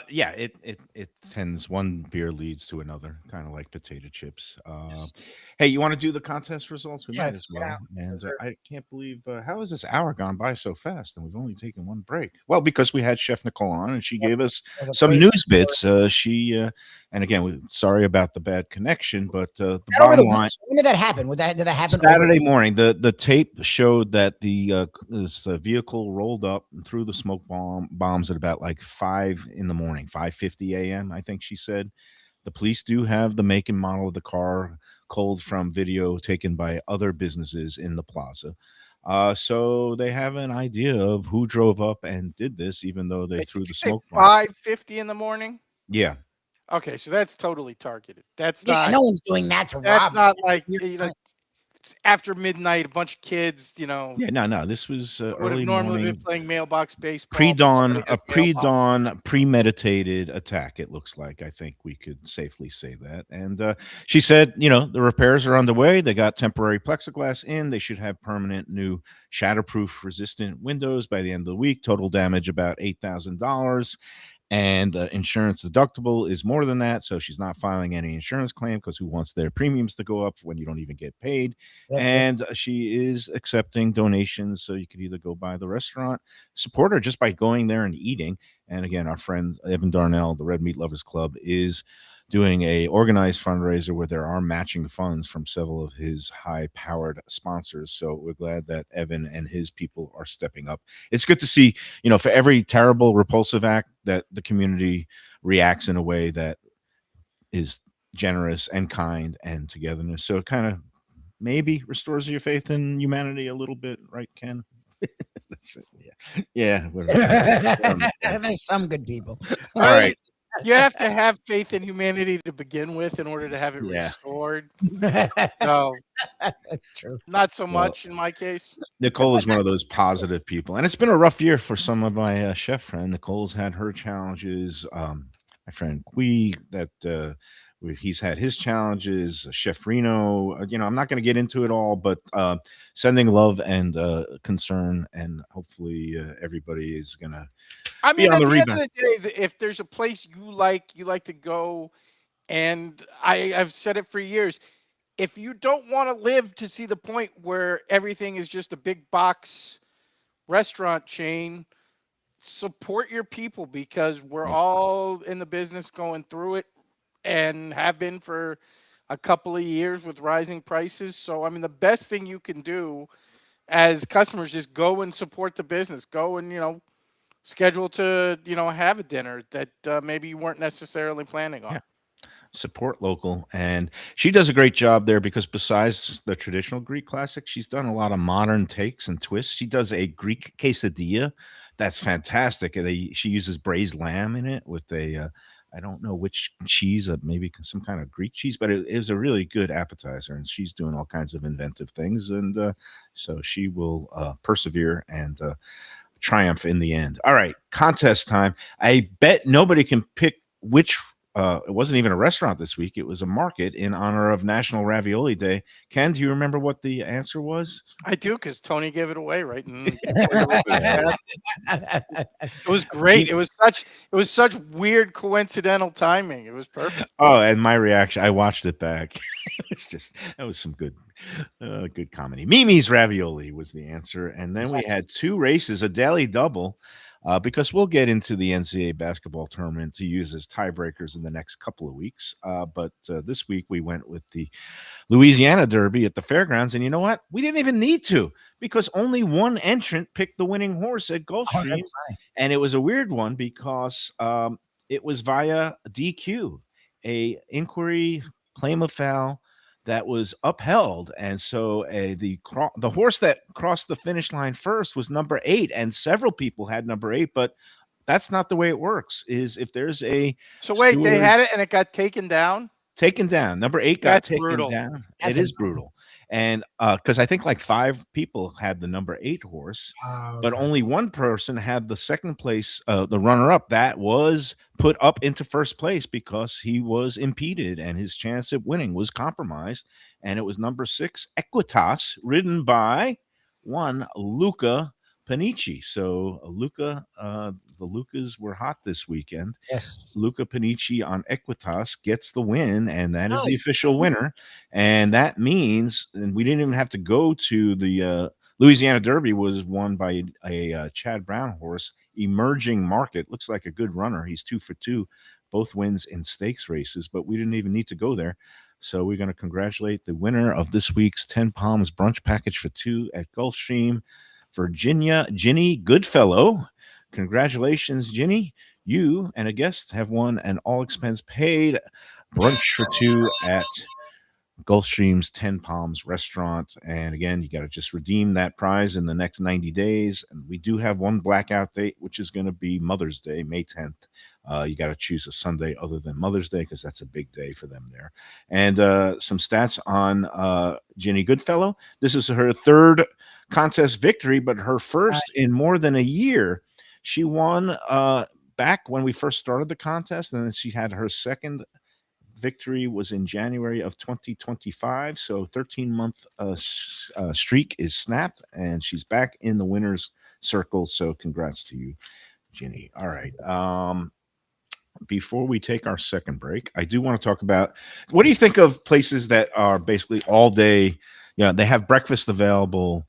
Speaker 4: Yeah, it tends, one beer leads to another, kind of like potato chips. Hey, you want to do the contest results? We might
Speaker 6: Yes,
Speaker 4: as well.
Speaker 6: yeah.
Speaker 4: And
Speaker 6: Yes, sir.
Speaker 4: I can't believe how has this hour gone by so fast, and we've only taken one break. Well, because we had Chef Nikol on, and she gave us
Speaker 6: That's a
Speaker 4: some
Speaker 6: great
Speaker 4: news bits. And again, sorry about the bad connection, but the
Speaker 6: Is that over
Speaker 4: bottom
Speaker 6: the
Speaker 4: line.
Speaker 6: weekend? When did that happen? Did that happen
Speaker 4: Saturday morning, the tape showed that this vehicle rolled up and threw the smoke bombs at about like 5 in the morning, 5:50 a.m. I think she said. The police do have the make and model of the car culled from video taken by other businesses in the plaza. So they have an idea of who drove up and did this, even though they
Speaker 7: Wait,
Speaker 4: threw
Speaker 7: did
Speaker 4: the
Speaker 7: you say
Speaker 4: smoke bomb.
Speaker 7: 5:50 in the morning?
Speaker 4: Yeah.
Speaker 7: Okay, so that's totally targeted. That's
Speaker 6: Yeah,
Speaker 7: not.
Speaker 6: no one's doing that to rob.
Speaker 7: That's not like,
Speaker 6: You're-
Speaker 7: it's after midnight, a bunch of kids,
Speaker 4: Yeah, no. This was
Speaker 7: would have
Speaker 4: early
Speaker 7: normally
Speaker 4: morning.
Speaker 7: been playing mailbox baseball.
Speaker 4: Pre-dawn,
Speaker 7: Somebody
Speaker 4: a
Speaker 7: hits mailbox.
Speaker 4: pre-dawn, premeditated attack. It looks like. I think we could safely say that. And she said, the repairs are underway. They got temporary plexiglass in. They should have permanent new shatterproof resistant windows by the end of the week. Total damage about $8,000. And insurance deductible is more than that, so she's not filing any insurance claim, because who wants their premiums to go up when you don't even get paid? And she is accepting donations, so you could either go by the restaurant, support her just by going there and eating. And again, our friend Evan Darnell, the Red Meat Lovers Club, is doing a organized fundraiser where there are matching funds from several of his high-powered sponsors. So we're glad that Evan and his people are stepping up. It's good to see, for every terrible, repulsive act, that the community reacts in a way that is generous and kind and togetherness. So it kind of maybe restores your faith in humanity a little bit, right, Ken? That's it. Yeah.
Speaker 6: There's some good people.
Speaker 4: All right.
Speaker 7: You have to have faith in humanity to begin with in order to have it restored. So,
Speaker 6: True.
Speaker 7: not so much in my case.
Speaker 4: Nikol is one of those positive people, and it's been a rough year for some of my chef friend. Nicole's had her challenges. My friend Qui, he's had his challenges. Chef Reno, I'm not going to get into it all, but sending love and concern, and hopefully everybody is going to.
Speaker 7: I mean,
Speaker 4: on
Speaker 7: at
Speaker 4: the
Speaker 7: the end
Speaker 4: rebound.
Speaker 7: of the day, if there's a place you like to go, and I've said it for years, if you don't want to live to see the point where everything is just a big box restaurant chain, support your people, because we're all in the business going through it and have been for a couple of years with rising prices. So, I mean, the best thing you can do as customers is go and support the business. Go and, schedule to, have a dinner that maybe you weren't necessarily planning on.
Speaker 4: Yeah. Support local. And she does a great job there, because besides the traditional Greek classic, she's done a lot of modern takes and twists. She does a Greek quesadilla that's fantastic. She uses braised lamb in it with I don't know which cheese, maybe some kind of Greek cheese, but it is a really good appetizer, and she's doing all kinds of inventive things. And so she will persevere and triumph in the end. All right, contest time. I bet nobody can pick which it wasn't even a restaurant this week. It was a market in honor of National Ravioli Day. Ken, do you remember what the answer was?
Speaker 7: I do, because Tony gave it away right. It was great. It was such weird coincidental timing. It was perfect.
Speaker 4: Oh, and my reaction, I watched it back. It's just, that was some good comedy. Mimi's Ravioli was the answer. And then we had 2 races, a daily double, because we'll get into the NCAA basketball tournament to use as tiebreakers in the next couple of weeks. But this week we went with the Louisiana Derby at the fairgrounds. And you know what? We didn't even need to, because only one entrant picked the winning horse at Gulfstream. And it was a weird one because it was via DQ, a inquiry claim of foul that was upheld. And so the horse that crossed the finish line first was number 8, and several people had number 8, but that's not the way it works. Is if there's a
Speaker 7: wait, they had it and it got taken down?
Speaker 4: Taken down. Number 8 got taken
Speaker 7: brutal.
Speaker 4: down. It is brutal. And because I think like 5 people had the number 8 horse, but only one person had the second place, the runner-up that was put up into first place because he was impeded and his chance at winning was compromised. And it was number 6, Equitas, ridden by one Luca Panici. So Luca, the Lucas were hot this weekend.
Speaker 6: Yes.
Speaker 4: Luca Panici on Equitas gets the win, and that is the official winner. And that means, and we didn't even have to go to the Louisiana Derby was won by a Chad Brown horse, Emerging Market. Looks like a good runner. He's 2 for 2, both wins in stakes races, but we didn't even need to go there. So we're going to congratulate the winner of this week's 10 Palms brunch package for 2 at Gulfstream, Virginia, Ginny Goodfellow. Congratulations, Ginny. You and a guest have won an all-expense paid brunch for 2 at Gulfstream's 10 Palms restaurant. And again, you got to just redeem that prize in the next 90 days. And we do have one blackout date, which is going to be Mother's Day, May 10th. You got to choose a Sunday other than Mother's Day because that's a big day for them there. And some stats on Ginny Goodfellow. This is her 3rd contest victory, but her first in more than a year. She won back when we first started the contest, and then she had her second victory was in January of 2025. So 13-month streak is snapped, and she's back in the winner's circle. So congrats to you, Ginny. All right. Before we take our second break, I do want to talk about, what do you think of places that are basically all day? Yeah, they have breakfast available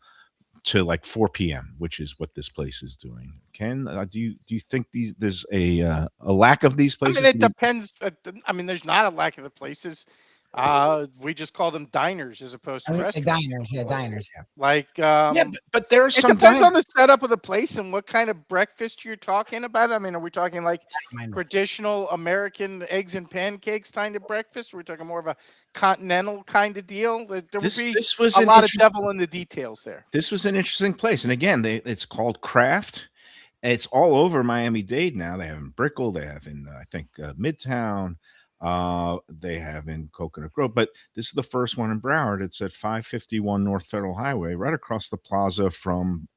Speaker 4: to like 4 p.m., which is what this place is doing. Ken, do you think there's a lack of these places?
Speaker 7: I mean, it depends. I mean, there's not a lack of the places. We just call them diners as opposed to restaurants.
Speaker 6: Diners, yeah, diners, yeah.
Speaker 7: Like,
Speaker 4: but there's some.
Speaker 7: It depends on the setup of the place and what kind of breakfast you're talking about. I mean, are we talking like traditional American eggs and pancakes kind of breakfast? Or are we talking more of a continental kind of deal? There would be a lot of devil in the details there.
Speaker 4: This was an interesting place, and again, it's called Craft. It's all over Miami-Dade now. They have in Brickell. They have in I think Midtown. They have in Coconut Grove, but this is the first one in Broward. It's at 551 North Federal Highway, right across the plaza from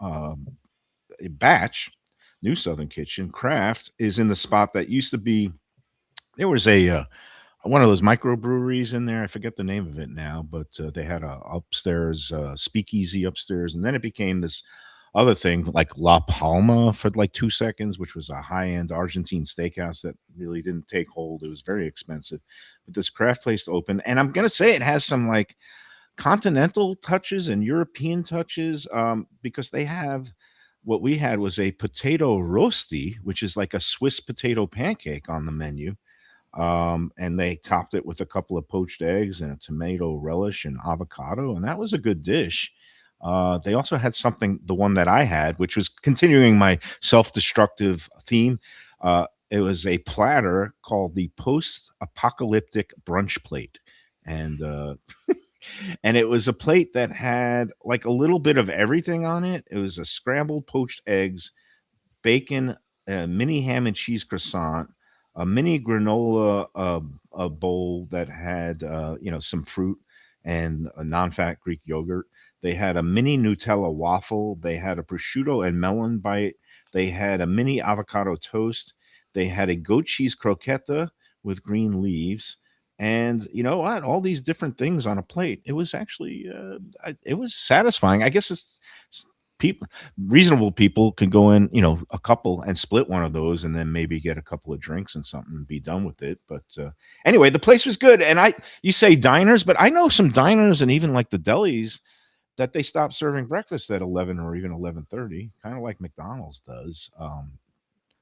Speaker 4: Batch, New Southern Kitchen. Craft is in the spot that used to be, there was a one of those microbreweries in there. I forget the name of it now, but they had a upstairs speakeasy upstairs, and then it became this other thing like La Palma for like 2 seconds, which was a high-end Argentine steakhouse that really didn't take hold. It was very expensive. But this Craft place opened, and I'm going to say it has some like continental touches and European touches because they have, what we had was a potato rosti, which is like a Swiss potato pancake on the menu. And they topped it with a couple of poached eggs and a tomato relish and avocado, and that was a good dish. They also had something, the one that I had, which was continuing my self-destructive theme. It was a platter called the Post-Apocalyptic Brunch Plate. And and it was a plate that had like a little bit of everything on it. It was a scrambled poached eggs, bacon, a mini ham and cheese croissant, a mini granola a bowl that had some fruit and a non-fat Greek yogurt. They had a mini Nutella waffle. They had a prosciutto and melon bite. They had a mini avocado toast. They had a goat cheese croqueta with green leaves. And you know what? All these different things on a plate. It was actually, it was satisfying. I guess people, reasonable people can go in, you know, a couple and split one of those, and then maybe get a couple of drinks and something and be done with it. But anyway, the place was good. And you say diners, but I know some diners and even like the delis that they stop serving breakfast at 11 or even 11:30, kind of like McDonald's does.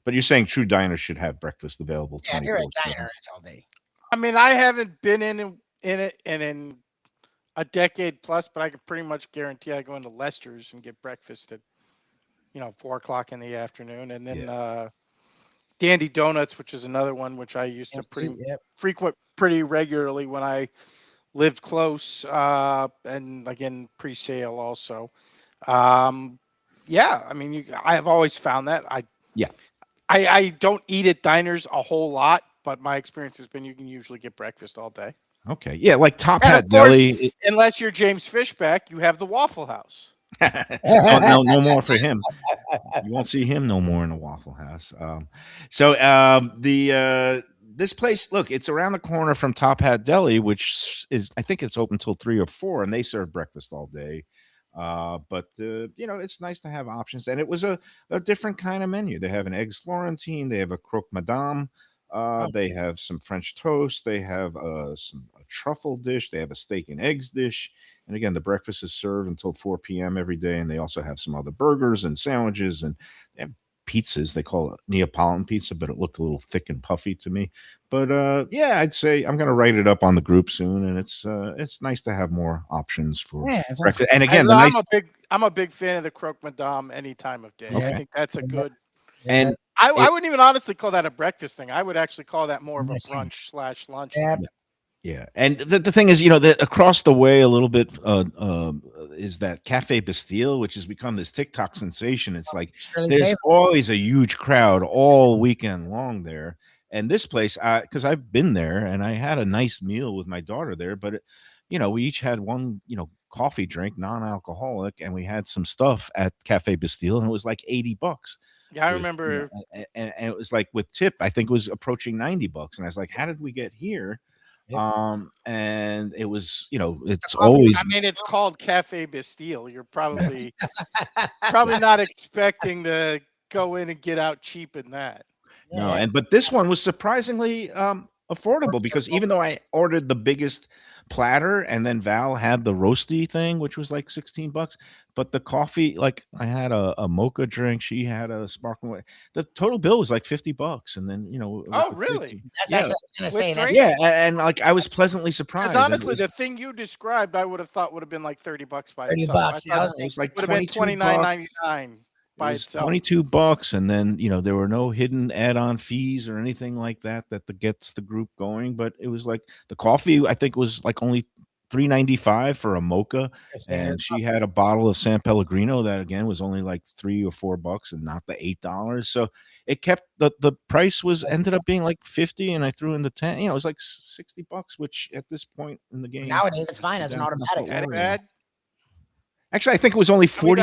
Speaker 4: But you're saying true diners should have breakfast available.
Speaker 6: Yeah, if you're a
Speaker 4: 24/7.
Speaker 6: diner, it's all day.
Speaker 7: I mean, I haven't been in it in a decade plus, but I can pretty much guarantee I go into Lester's and get breakfast at 4 o'clock in the afternoon, and then Dandy Donuts, which is another one which I used to frequent pretty regularly when I lived close, and again pre-sale also. I mean, I have always found that I don't eat at diners a whole lot, but my experience has been you can usually get breakfast all day.
Speaker 4: Okay, yeah, like Top
Speaker 7: And
Speaker 4: Hat
Speaker 7: of course,
Speaker 4: Deli.
Speaker 7: unless you're James Fishback, you have the Waffle House.
Speaker 4: No more for him. You won't see him no more in the Waffle House. This place, look, it's around the corner from Top Hat Deli, which is, I think it's open till 3 or 4, and they serve breakfast all day. But it's nice to have options, and it was a different kind of menu. They have an eggs Florentine, they have a croque madame, they have some French toast, they have a truffle dish, they have a steak and eggs dish, and again, the breakfast is served until 4 p.m. every day, and they also have some other burgers and sandwiches, and they have pizzas. They call it Neapolitan pizza, but it looked a little thick and puffy to me. But I'd say I'm going to write it up on the group soon, and it's nice to have more options for breakfast. And again,
Speaker 7: I'm a big fan of the croque madame any time of day.
Speaker 4: Okay.
Speaker 7: I think that's a good.
Speaker 4: And
Speaker 7: I wouldn't even honestly call that a breakfast thing. I would actually call that more of a brunch/lunch.
Speaker 4: Yeah, and the thing is, that across the way a little bit is that Cafe Bastille, which has become this TikTok sensation. It's like there's always a huge crowd all weekend long there. And this place, because I've been there and I had a nice meal with my daughter there, but we each had one, coffee drink, non-alcoholic, and we had some stuff at Cafe Bastille, and it was like $80.
Speaker 7: Yeah, I remember,
Speaker 4: and it was like with tip, I think it was approaching $90, and I was like, how did we get here? And it was, it's always.
Speaker 7: I mean, it's called Cafe Bastille. You're probably not expecting to go in and get out cheap in that.
Speaker 4: No, but this one was surprisingly affordable, because even though I ordered the biggest platter and then Val had the roasty thing, which was like $16, but the coffee, like I had a mocha drink, she had a sparkling water. The total bill was like $50, and then
Speaker 7: Oh, really?
Speaker 6: That's actually, I was going to say that.
Speaker 4: Yeah, and like I was pleasantly surprised.
Speaker 7: Because honestly, the thing you described, I would have thought would have been like $30 by itself.
Speaker 6: $30.
Speaker 7: I thought it was like would have been $29.99 by itself.
Speaker 4: $22, and then there were no hidden add-on fees or anything like that gets the group going. But it was like the coffee, I think, was like only $3.95 for a mocha, and she had a bottle of San Pellegrino that again was only like $3 or $4 and not the $8. So it kept the price ended up being like $50, and I threw in the 10. It was like $60, which at this point in the game
Speaker 6: nowadays it's fine. It's an automatic.
Speaker 4: Actually, I think it was only 40.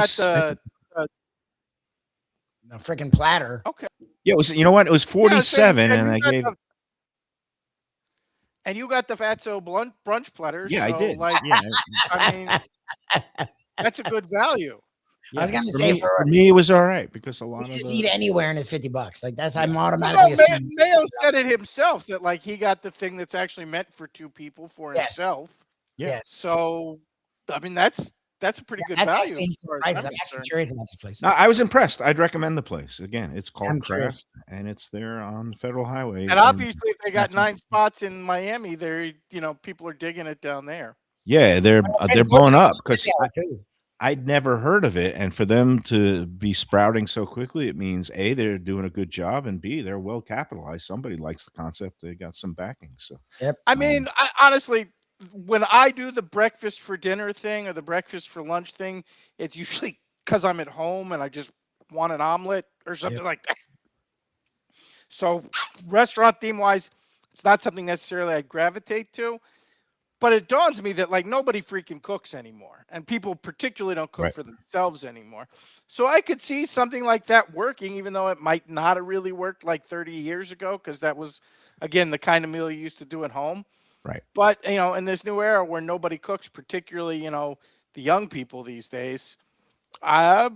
Speaker 6: The freaking platter.
Speaker 7: Okay.
Speaker 4: Yeah, it was. You know what? It was 47, and I gave.
Speaker 7: And you got the Fatso brunch platter.
Speaker 4: Yeah,
Speaker 7: so,
Speaker 4: I did.
Speaker 7: Like,
Speaker 4: yeah.
Speaker 7: I mean, that's a good value.
Speaker 6: Yeah. I was going to say
Speaker 4: for me, it was all right, because a lot
Speaker 6: you
Speaker 4: of
Speaker 6: just eat anywhere and it's $50. Like that's I'm automatically.
Speaker 7: Mayo said it himself that like he got the thing that's actually meant for 2 people for himself.
Speaker 6: Yes.
Speaker 7: So, I mean, that's a pretty good value.
Speaker 6: I'm actually curious about this place.
Speaker 4: No, I was impressed. I'd recommend the place. Again, it's called Craft, and it's there on Federal Highway.
Speaker 7: And obviously, if they got 9 spots in Miami, they're people are digging it down there.
Speaker 4: Yeah, they're blowing up, because I'd never heard of it, and for them to be sprouting so quickly, it means A, they're doing a good job, and B, they're well capitalized. Somebody likes the concept. They got some backing. So
Speaker 7: I mean, honestly, when I do the breakfast for dinner thing or the breakfast for lunch thing, it's usually because I'm at home and I just want an omelet or something like that. So restaurant theme wise, it's not something necessarily I gravitate to, but it dawns on me that like nobody freaking cooks anymore, and people particularly don't cook for themselves anymore. So I could see something like that working, even though it might not have really worked like 30 years ago, because that was again, the kind of meal you used to do at home.
Speaker 4: Right.
Speaker 7: But, in this new era where nobody cooks, particularly, the young people these days, yeah,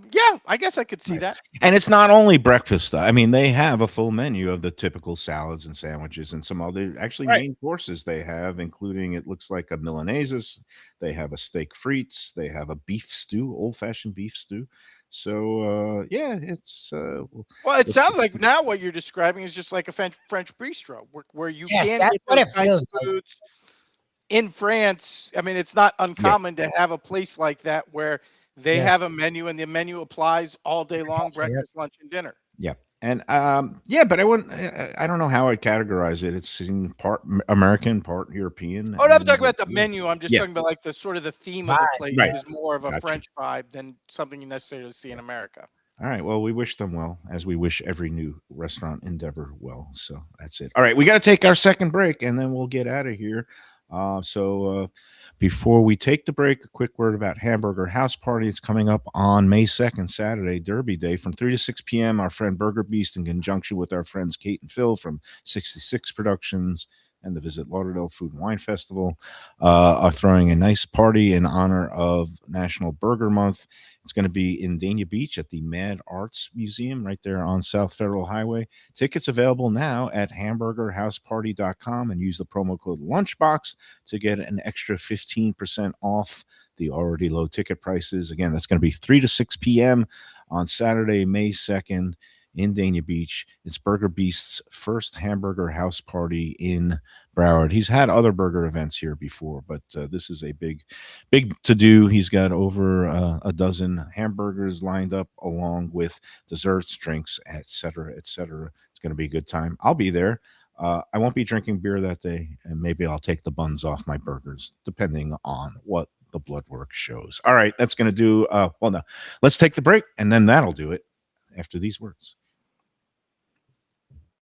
Speaker 7: I guess I could see that.
Speaker 4: And it's not only breakfast. I mean, they have a full menu of the typical salads and sandwiches and some other actually
Speaker 7: Right.
Speaker 4: main courses they have, including it looks like a Milanese. They have a steak frites. They have a beef stew, old-fashioned beef stew. So, yeah, it's
Speaker 7: Well, it sounds like now what you're describing is just like a French bistro where you
Speaker 6: Yes,
Speaker 7: can
Speaker 6: that's
Speaker 7: get
Speaker 6: what
Speaker 7: those
Speaker 6: it
Speaker 7: kinds
Speaker 6: feels
Speaker 7: of
Speaker 6: like.
Speaker 7: foods in France. I mean, it's not uncommon to have a place like that where they
Speaker 6: Yes.
Speaker 7: have a menu and the menu applies all day long,
Speaker 6: Yep.
Speaker 7: breakfast, lunch, and dinner.
Speaker 4: yeah. And yeah, but I wouldn't. I don't know how I'd categorize it. It's in part American, part European.
Speaker 7: Oh, no, I'm
Speaker 4: and,
Speaker 7: talking about the menu. I'm just
Speaker 4: yeah.
Speaker 7: talking about like the sort of the theme of the
Speaker 6: Right,
Speaker 7: place
Speaker 4: right.
Speaker 7: is more of a
Speaker 4: Gotcha.
Speaker 7: French vibe than something you necessarily see in America.
Speaker 4: All right. Well, we wish them well, as we wish every new restaurant endeavor well. So that's it. All right. We got to take our second break, and then we'll get out of here. Before we take the break, a quick word about Hamburger House Party. It's coming up on May 2nd, Saturday, Derby Day, from 3 to 6 p.m. Our friend Burger Beast, in conjunction with our friends Kate and Phil from 66 Productions and the Visit Lauderdale Food and Wine Festival, are throwing a nice party in honor of National Burger Month. It's going to be in Dania Beach at the Mad Arts Museum right there on South Federal Highway. Tickets available now at hamburgerhouseparty.com, and use the promo code Lunchbox to get an extra 15% off the already low ticket prices. Again, that's going to be 3 to 6 p.m. on Saturday, May 2nd in Dania Beach. It's Burger Beast's first hamburger house party in Broward. He's had other burger events here before, but this is a big to do. He's got over a dozen hamburgers lined up, along with desserts, drinks, etc., etc. It's going to be a good time. I'll be there. I won't be drinking beer that day, and maybe I'll take the buns off my burgers, depending on what the blood work shows. All right, that's going to do. Well, no, let's take the break, and then that'll do it after these words.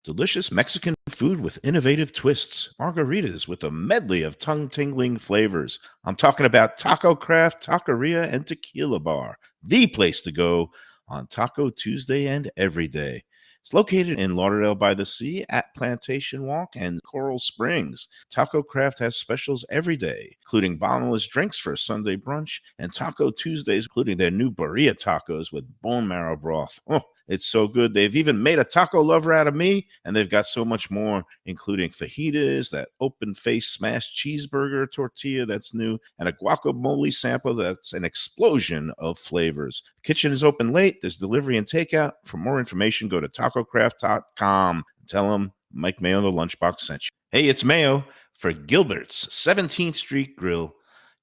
Speaker 4: Delicious Mexican food with innovative twists. Margaritas with a medley of tongue-tingling flavors. I'm talking about Taco Craft, Taqueria, and Tequila Bar. The place to go on Taco Tuesday and every day. It's located in Lauderdale by the Sea at Plantation Walk and Coral Springs. Taco Craft has specials every day, including bottomless drinks for Sunday brunch, and Taco Tuesdays, including their new burrilla tacos with bone marrow broth. Oh, it's so good. They've even made a taco lover out of me, and they've got so much more, including fajitas, that open-faced smashed cheeseburger tortilla that's new, and a guacamole sample that's an explosion of flavors. The kitchen is open late. There's delivery and takeout. For more information, go to tacocraft.com. Tell them Mike Mayo, the Lunchbox, sent you. Hey, it's Mayo for Gilbert's 17th Street Grill.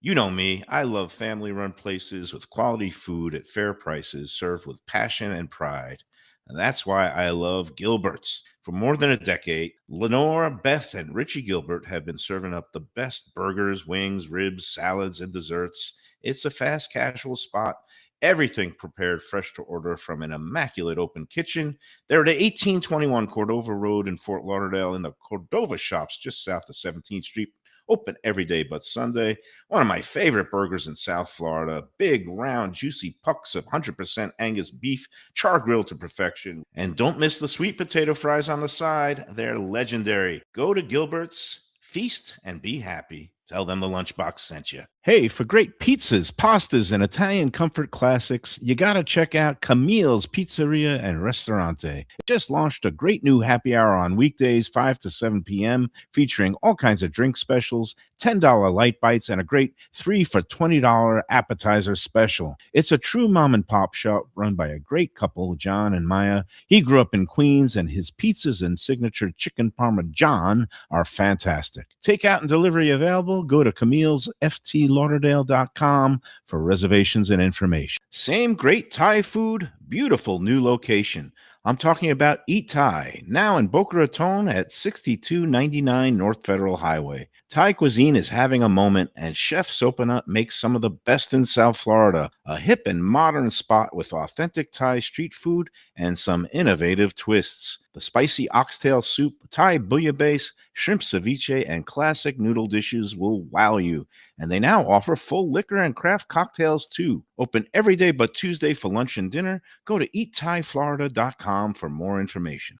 Speaker 4: You know me, I love family-run places with quality food at fair prices, served with passion and pride. And that's why I love Gilbert's. For more than a decade, Lenore, Beth, and Richie Gilbert have been serving up the best burgers, wings, ribs, salads, and desserts. It's a fast casual spot. Everything prepared fresh to order from an immaculate open kitchen. They're at 1821 Cordova Road in Fort Lauderdale in the Cordova Shops just south of 17th Street. Open every day but Sunday. One of my favorite burgers in South Florida. Big, round, juicy pucks of 100% Angus beef, char grilled to perfection. And don't miss the sweet potato fries on the side. They're legendary. Go to Gilbert's, feast, and be happy. Tell them the Lunchbox sent you. Hey, for great pizzas, pastas, and Italian comfort classics, you gotta check out Camille's Pizzeria and Ristorante. It just launched a great new happy hour on weekdays, 5 to 7 p.m., featuring all kinds of drink specials, $10 light bites, and a great 3 for $20 appetizer special. It's a true mom and pop shop run by a great couple, John and Maya. He grew up in Queens, and his pizzas and signature chicken parmesan are fantastic. Takeout and delivery available. Go to Camille's ftlauderdale.com for reservations and information. Same great Thai food, beautiful new location. I'm talking about Eat Thai, now in Boca Raton at 6299 North Federal Highway. Thai cuisine is having a moment, and Chef Sopanut makes some of the best in South Florida. A hip and modern spot with authentic Thai street food and some innovative twists. The spicy oxtail soup, Thai bouillabaisse, shrimp ceviche, and classic noodle dishes will wow you. And they now offer full liquor and craft cocktails too. Open every day but Tuesday for lunch and dinner. Go to eatthaiflorida.com for more information.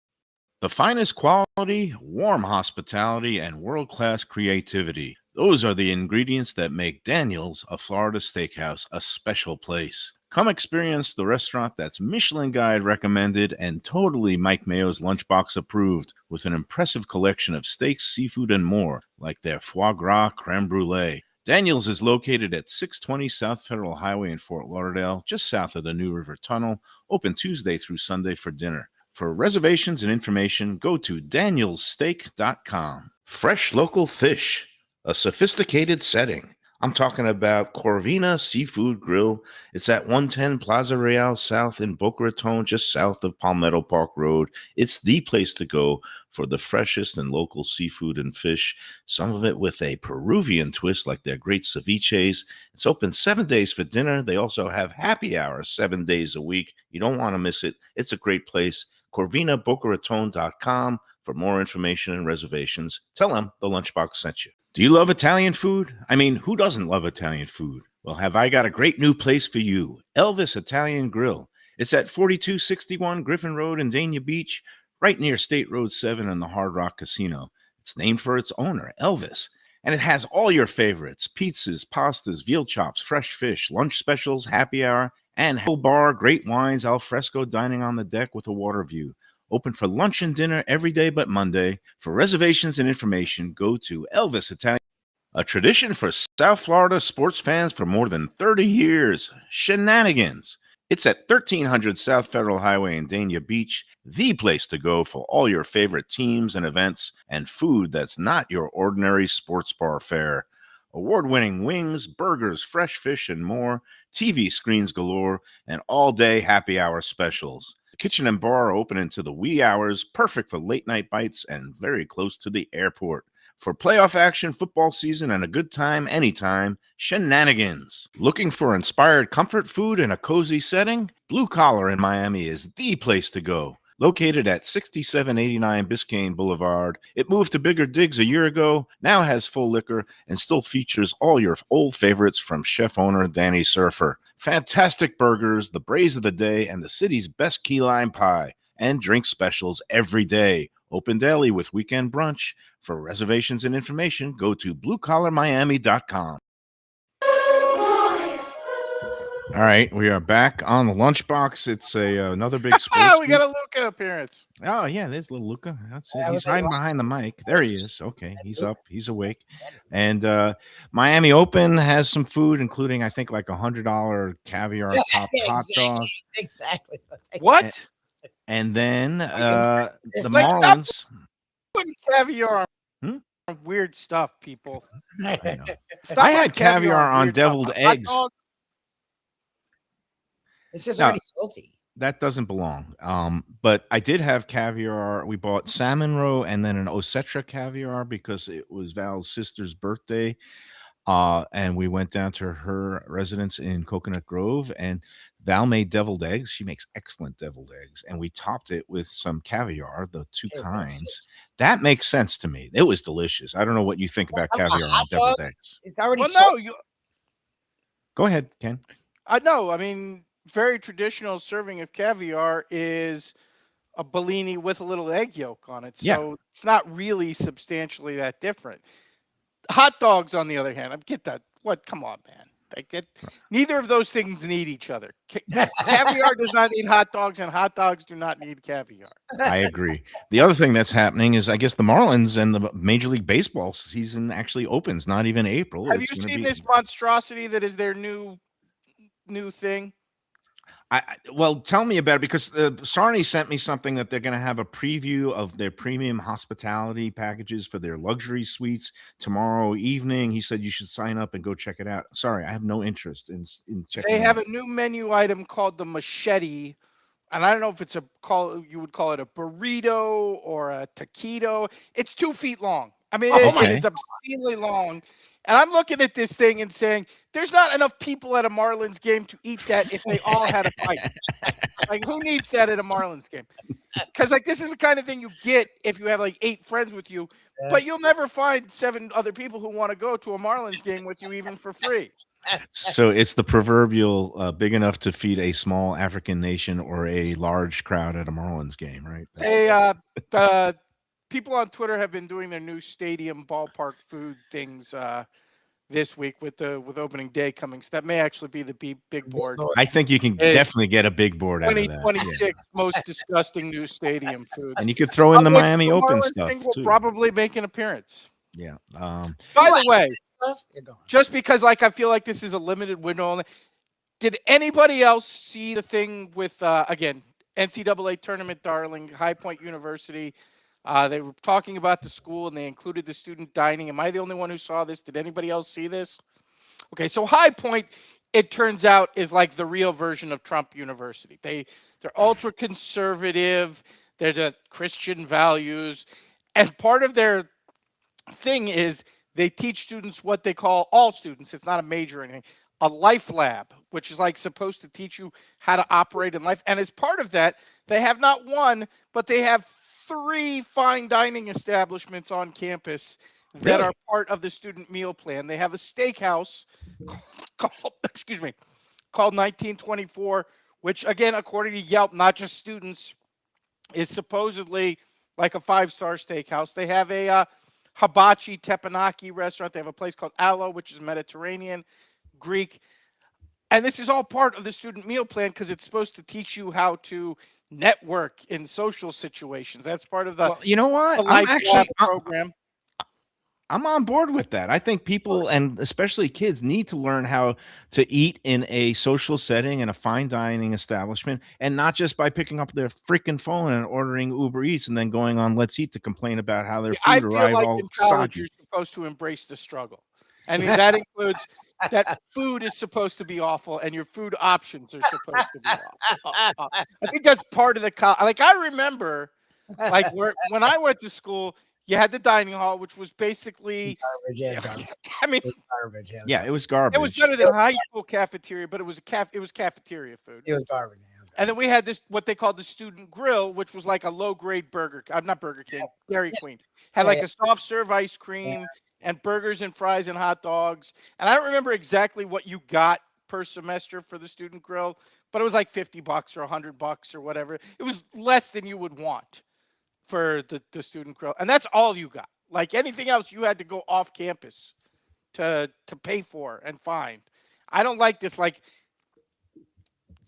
Speaker 4: The finest quality, warm hospitality, and world-class creativity. Those are the ingredients that make Daniel's, a Florida steakhouse, a special place. Come experience the restaurant that's Michelin Guide recommended and totally Mike Mayo's Lunchbox approved, with an impressive collection of steaks, seafood, and more, like their foie gras creme brulee. Daniel's is located at 620 South Federal Highway in Fort Lauderdale, just south of the New River Tunnel, open Tuesday through Sunday for dinner. For reservations and information, go to danielssteak.com. Fresh local fish, a sophisticated setting. I'm talking about Corvina Seafood Grill. It's at 110 Plaza Real South in Boca Raton, just south of Palmetto Park Road. It's the place to go for the freshest and local seafood and fish, some of it with a Peruvian twist like their great ceviches. It's open 7 days for dinner. They also have happy hours 7 days a week. You don't want to miss it. It's a great place. CorvinaBocaRaton.com for more information and reservations. Tell them the Lunchbox sent you. Do you love Italian food? I mean, who doesn't love Italian food? Well, have I got a great new place for you, Elvis Italian Grill. It's at 4261 Griffin Road in Dania Beach, right near State Road 7 and the Hard Rock Casino. It's named for its owner, Elvis, and it has all your favorites: pizzas, pastas, veal chops, fresh fish, lunch specials, happy hour, and whole bar, great wines, al fresco dining on the deck with a water view. Open for lunch and dinner every day but Monday. For reservations and information, go to Elvis Italian. A tradition for South Florida sports fans for more than 30 years. Shenanigans. It's at 1300 South Federal Highway in Dania Beach, the place to go for all your favorite teams and events and food that's not your ordinary sports bar fare. Award-winning wings, burgers, fresh fish, and more, TV screens galore, and all-day happy hour specials. The kitchen and bar are open into the wee hours, perfect for late-night bites and very close to the airport. For playoff action, football season, and a good time anytime, Shenanigans. Looking for inspired comfort food in a cozy setting? Blue Collar in Miami is the place to go. Located at 6789 Biscayne Boulevard, it moved to bigger digs a year ago, now has full liquor, and still features all your old favorites from chef owner Danny Surfer. Fantastic burgers, the braise of the day, and the city's best key lime pie. And drink specials every day. Open daily with weekend brunch. For reservations and information, go to bluecollarmiami.com. All right, we are back on the Lunchbox. It's another big sports.
Speaker 7: We got a Luca appearance.
Speaker 4: Oh, yeah, there's little Luca. That's it. He's hiding behind the mic. There he is. Okay, he's up. He's awake. And Miami Open has some food, including, I think, like $100 caviar top hot dog.
Speaker 6: Exactly.
Speaker 7: What?
Speaker 4: And then
Speaker 6: It's
Speaker 4: the
Speaker 6: like
Speaker 4: Marlins.
Speaker 7: Putting caviar
Speaker 4: Hmm?
Speaker 7: on weird stuff, people.
Speaker 4: I know.
Speaker 7: Stop
Speaker 4: I
Speaker 7: putting
Speaker 4: had caviar on
Speaker 7: weird
Speaker 4: deviled
Speaker 7: stuff. Hot
Speaker 4: eggs.
Speaker 7: dog.
Speaker 6: It's just
Speaker 4: No.
Speaker 6: already salty.
Speaker 4: That doesn't belong. But I did have caviar. We bought salmon roe and then an Osetra caviar because it was Val's sister's birthday. And we went down to her residence in Coconut Grove, and Val made deviled eggs. She makes excellent deviled eggs, and we topped it with some caviar, the two kinds. That makes sense to me. It was delicious. I don't know what you think about caviar and deviled eggs.
Speaker 6: It's already
Speaker 7: Well,
Speaker 6: salty.
Speaker 7: no,
Speaker 4: Go ahead, Ken.
Speaker 7: I know. I mean, very traditional serving of caviar is a Bellini with a little egg yolk on it. So it's not really substantially that different. Hot dogs, on the other hand, I get that. What? Come on, man. Neither of those things need each other. Caviar does not need hot dogs, and hot dogs do not need caviar.
Speaker 4: I agree. The other thing that's happening is, I guess, the Marlins and the Major League Baseball season actually opens, not even April.
Speaker 7: Have you seen this monstrosity that is their new thing?
Speaker 4: Well, tell me about it, because Sarni sent me something that they're going to have a preview of their premium hospitality packages for their luxury suites tomorrow evening. He said you should sign up and go check it out. Sorry, I have no interest in checking
Speaker 7: They
Speaker 4: it
Speaker 7: have
Speaker 4: out.
Speaker 7: a new menu item called the machete, and I don't know if it's you would call it a burrito or a taquito. It's 2 feet long. I mean, it is obscenely long. And I'm looking at this thing and saying, there's not enough people at a Marlins game to eat that if they all had a bite. Like, who needs that at a Marlins game? Because, like, this is the kind of thing you get if you have, like, 8 friends with you. But you'll never find 7 other people who want to go to a Marlins game with you, even for free.
Speaker 4: So it's the proverbial big enough to feed a small African nation or a large crowd at a Marlins game, right?
Speaker 7: The people on Twitter have been doing their new stadium ballpark food things this week with opening day coming. So that may actually be the big board.
Speaker 4: I think you can definitely get a big board out of that.
Speaker 7: 2026 most disgusting new stadium foods.
Speaker 4: And you could throw in the Miami
Speaker 7: The
Speaker 4: Open
Speaker 7: Marlins
Speaker 4: stuff
Speaker 7: thing will
Speaker 4: too.
Speaker 7: probably make an appearance.
Speaker 4: Yeah.
Speaker 7: By the way,
Speaker 6: You're going.
Speaker 7: just because I feel like this is a limited window only. Did anybody else see the thing with again NCAA tournament darling High Point University? They were talking about the school and they included the student dining. Am I the only one who saw this? Did anybody else see this? Okay, so High Point, it turns out, is like the real version of Trump University. They're ultra conservative. They're the Christian values, and part of their thing is they teach students what they call all students. It's not a major or anything. A life lab, which is like supposed to teach you how to operate in life. And as part of that, they have not one, but they have 3 fine dining establishments on campus that are part of the student meal plan. They have a steakhouse called 1924, which again, according to Yelp, not just students, is supposedly like a 5-star steakhouse. They have a hibachi teppanyaki restaurant. They have a place called Aloe, which is Mediterranean, Greek. And this is all part of the student meal plan because it's supposed to teach you how to network in social situations. That's part of the,
Speaker 4: Well, you know what?
Speaker 7: the Life Lab program.
Speaker 4: I'm on board with that. I think people, and especially kids, need to learn how to eat in a social setting in a fine dining establishment, and not just by picking up their freaking phone and ordering Uber Eats and then going on Let's Eat to complain about how their
Speaker 7: I
Speaker 4: food
Speaker 7: feel
Speaker 4: arrived
Speaker 7: like
Speaker 4: all
Speaker 7: in college
Speaker 4: soggy.
Speaker 7: you're supposed to embrace the struggle. I mean, that includes that food is supposed to be awful and your food options are supposed to be awful. I think that's part of the like I remember like when I went to school, you had the dining hall, which was basically
Speaker 6: Garbage, yeah, it's garbage.
Speaker 7: I mean,
Speaker 6: It's garbage.
Speaker 4: Yeah, it was garbage.
Speaker 7: it was better than high school cafeteria, but it was cafeteria food.
Speaker 6: It was garbage. Yeah, it was
Speaker 7: And then we had this what they called the student grill, which was like a low grade burger. I'm not Burger King, Dairy Queen. Had like a soft serve ice cream and burgers and fries and hot dogs. And I don't remember exactly what you got per semester for the student grill, but it was like $50 or $100 or whatever. It was less than you would want for the student grill. And that's all you got. Like anything else, you had to go off campus to pay for and find. I don't like this like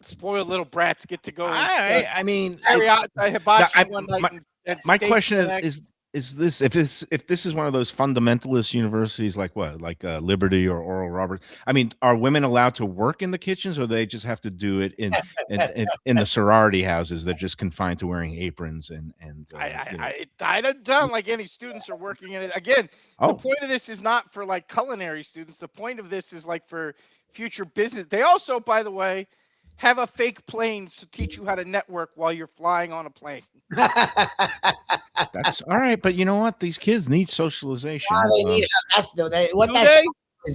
Speaker 7: spoiled little brats get to go.
Speaker 4: I mean,
Speaker 7: carry out hibachi one night.
Speaker 4: My question is this: if this is one of those fundamentalist universities, like what, like Liberty or Oral Roberts? I mean, are women allowed to work in the kitchens, or they just have to do it in the sorority houses? They're just confined to wearing aprons and.
Speaker 7: I don't sound like any students are working in it. Again, the point of this is not for like culinary students. The point of this is like for future business. They also, by the way, have a fake plane to teach you how to network while you're flying on a plane.
Speaker 4: That's all right, but you know what? These kids need socialization.
Speaker 6: they need what
Speaker 7: Do
Speaker 6: that
Speaker 7: they?
Speaker 6: is.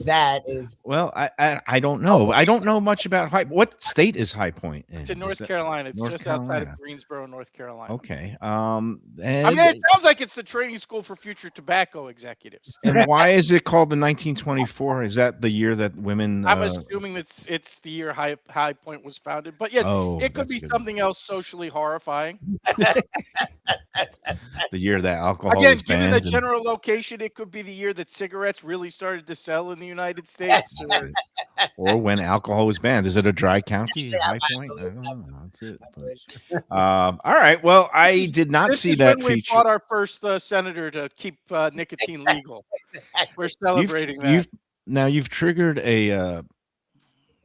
Speaker 6: That is
Speaker 4: Well, I don't know. I don't know much about what state is High Point in?
Speaker 7: It's in North
Speaker 4: Is that-
Speaker 7: Carolina. It's
Speaker 4: North
Speaker 7: just outside
Speaker 4: Carolina.
Speaker 7: of Greensboro, North Carolina.
Speaker 4: Okay.
Speaker 7: I mean, it sounds like it's the training school for future tobacco executives.
Speaker 4: And why is it called the 1924? Is that the year that women?
Speaker 7: I'm assuming it's the year High Point was founded, but yes, it could
Speaker 4: that's
Speaker 7: be
Speaker 4: good.
Speaker 7: something else socially horrifying.
Speaker 4: The year that alcohol
Speaker 7: Again,
Speaker 4: was
Speaker 7: given
Speaker 4: banned.
Speaker 7: the
Speaker 4: and-
Speaker 7: general location, it could be the year that cigarettes really started to sell in the United States.
Speaker 4: or when alcohol was banned. Is it a dry county? Is High Point? I don't know. That's it. But, all right. Well, I did not
Speaker 7: This
Speaker 4: see
Speaker 7: is
Speaker 4: that
Speaker 7: when we
Speaker 4: feature.
Speaker 7: fought our first senator to keep nicotine legal. We're celebrating that.
Speaker 4: You've triggered a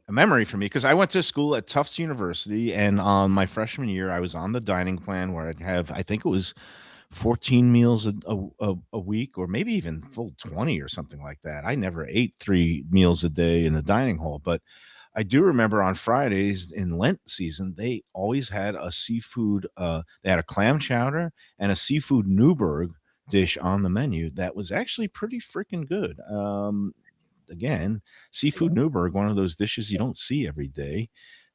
Speaker 4: memory for me because I went to school at Tufts University, and on my freshman year, I was on the dining plan where I'd have, I think it was 14 meals a week, or maybe even full 20 or something like that. I never ate 3 meals a day in the dining hall, but I do remember on Fridays in Lent season, they always had a seafood. They had a clam chowder and a seafood Newburg dish on the menu that was actually pretty freaking good. Again, seafood Newburg, one of those dishes you don't see every day.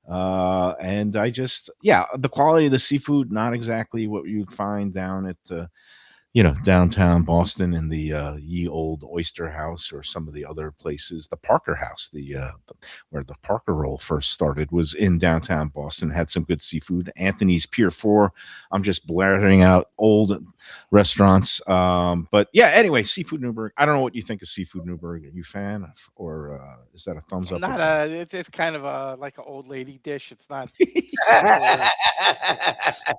Speaker 4: And I just, the quality of the seafood, not exactly what you'd find down at downtown Boston in the Ye Old Oyster House, or some of the other places. The Parker House, where the Parker roll first started, was in downtown Boston. Had some good seafood. Anthony's Pier 4. I'm just blaring out old restaurants. But yeah, anyway, Seafood Newburgh. I don't know what you think of Seafood Newburgh. Are you a fan or is that a thumbs up?
Speaker 7: Not it's kind of like an old lady dish. It's not.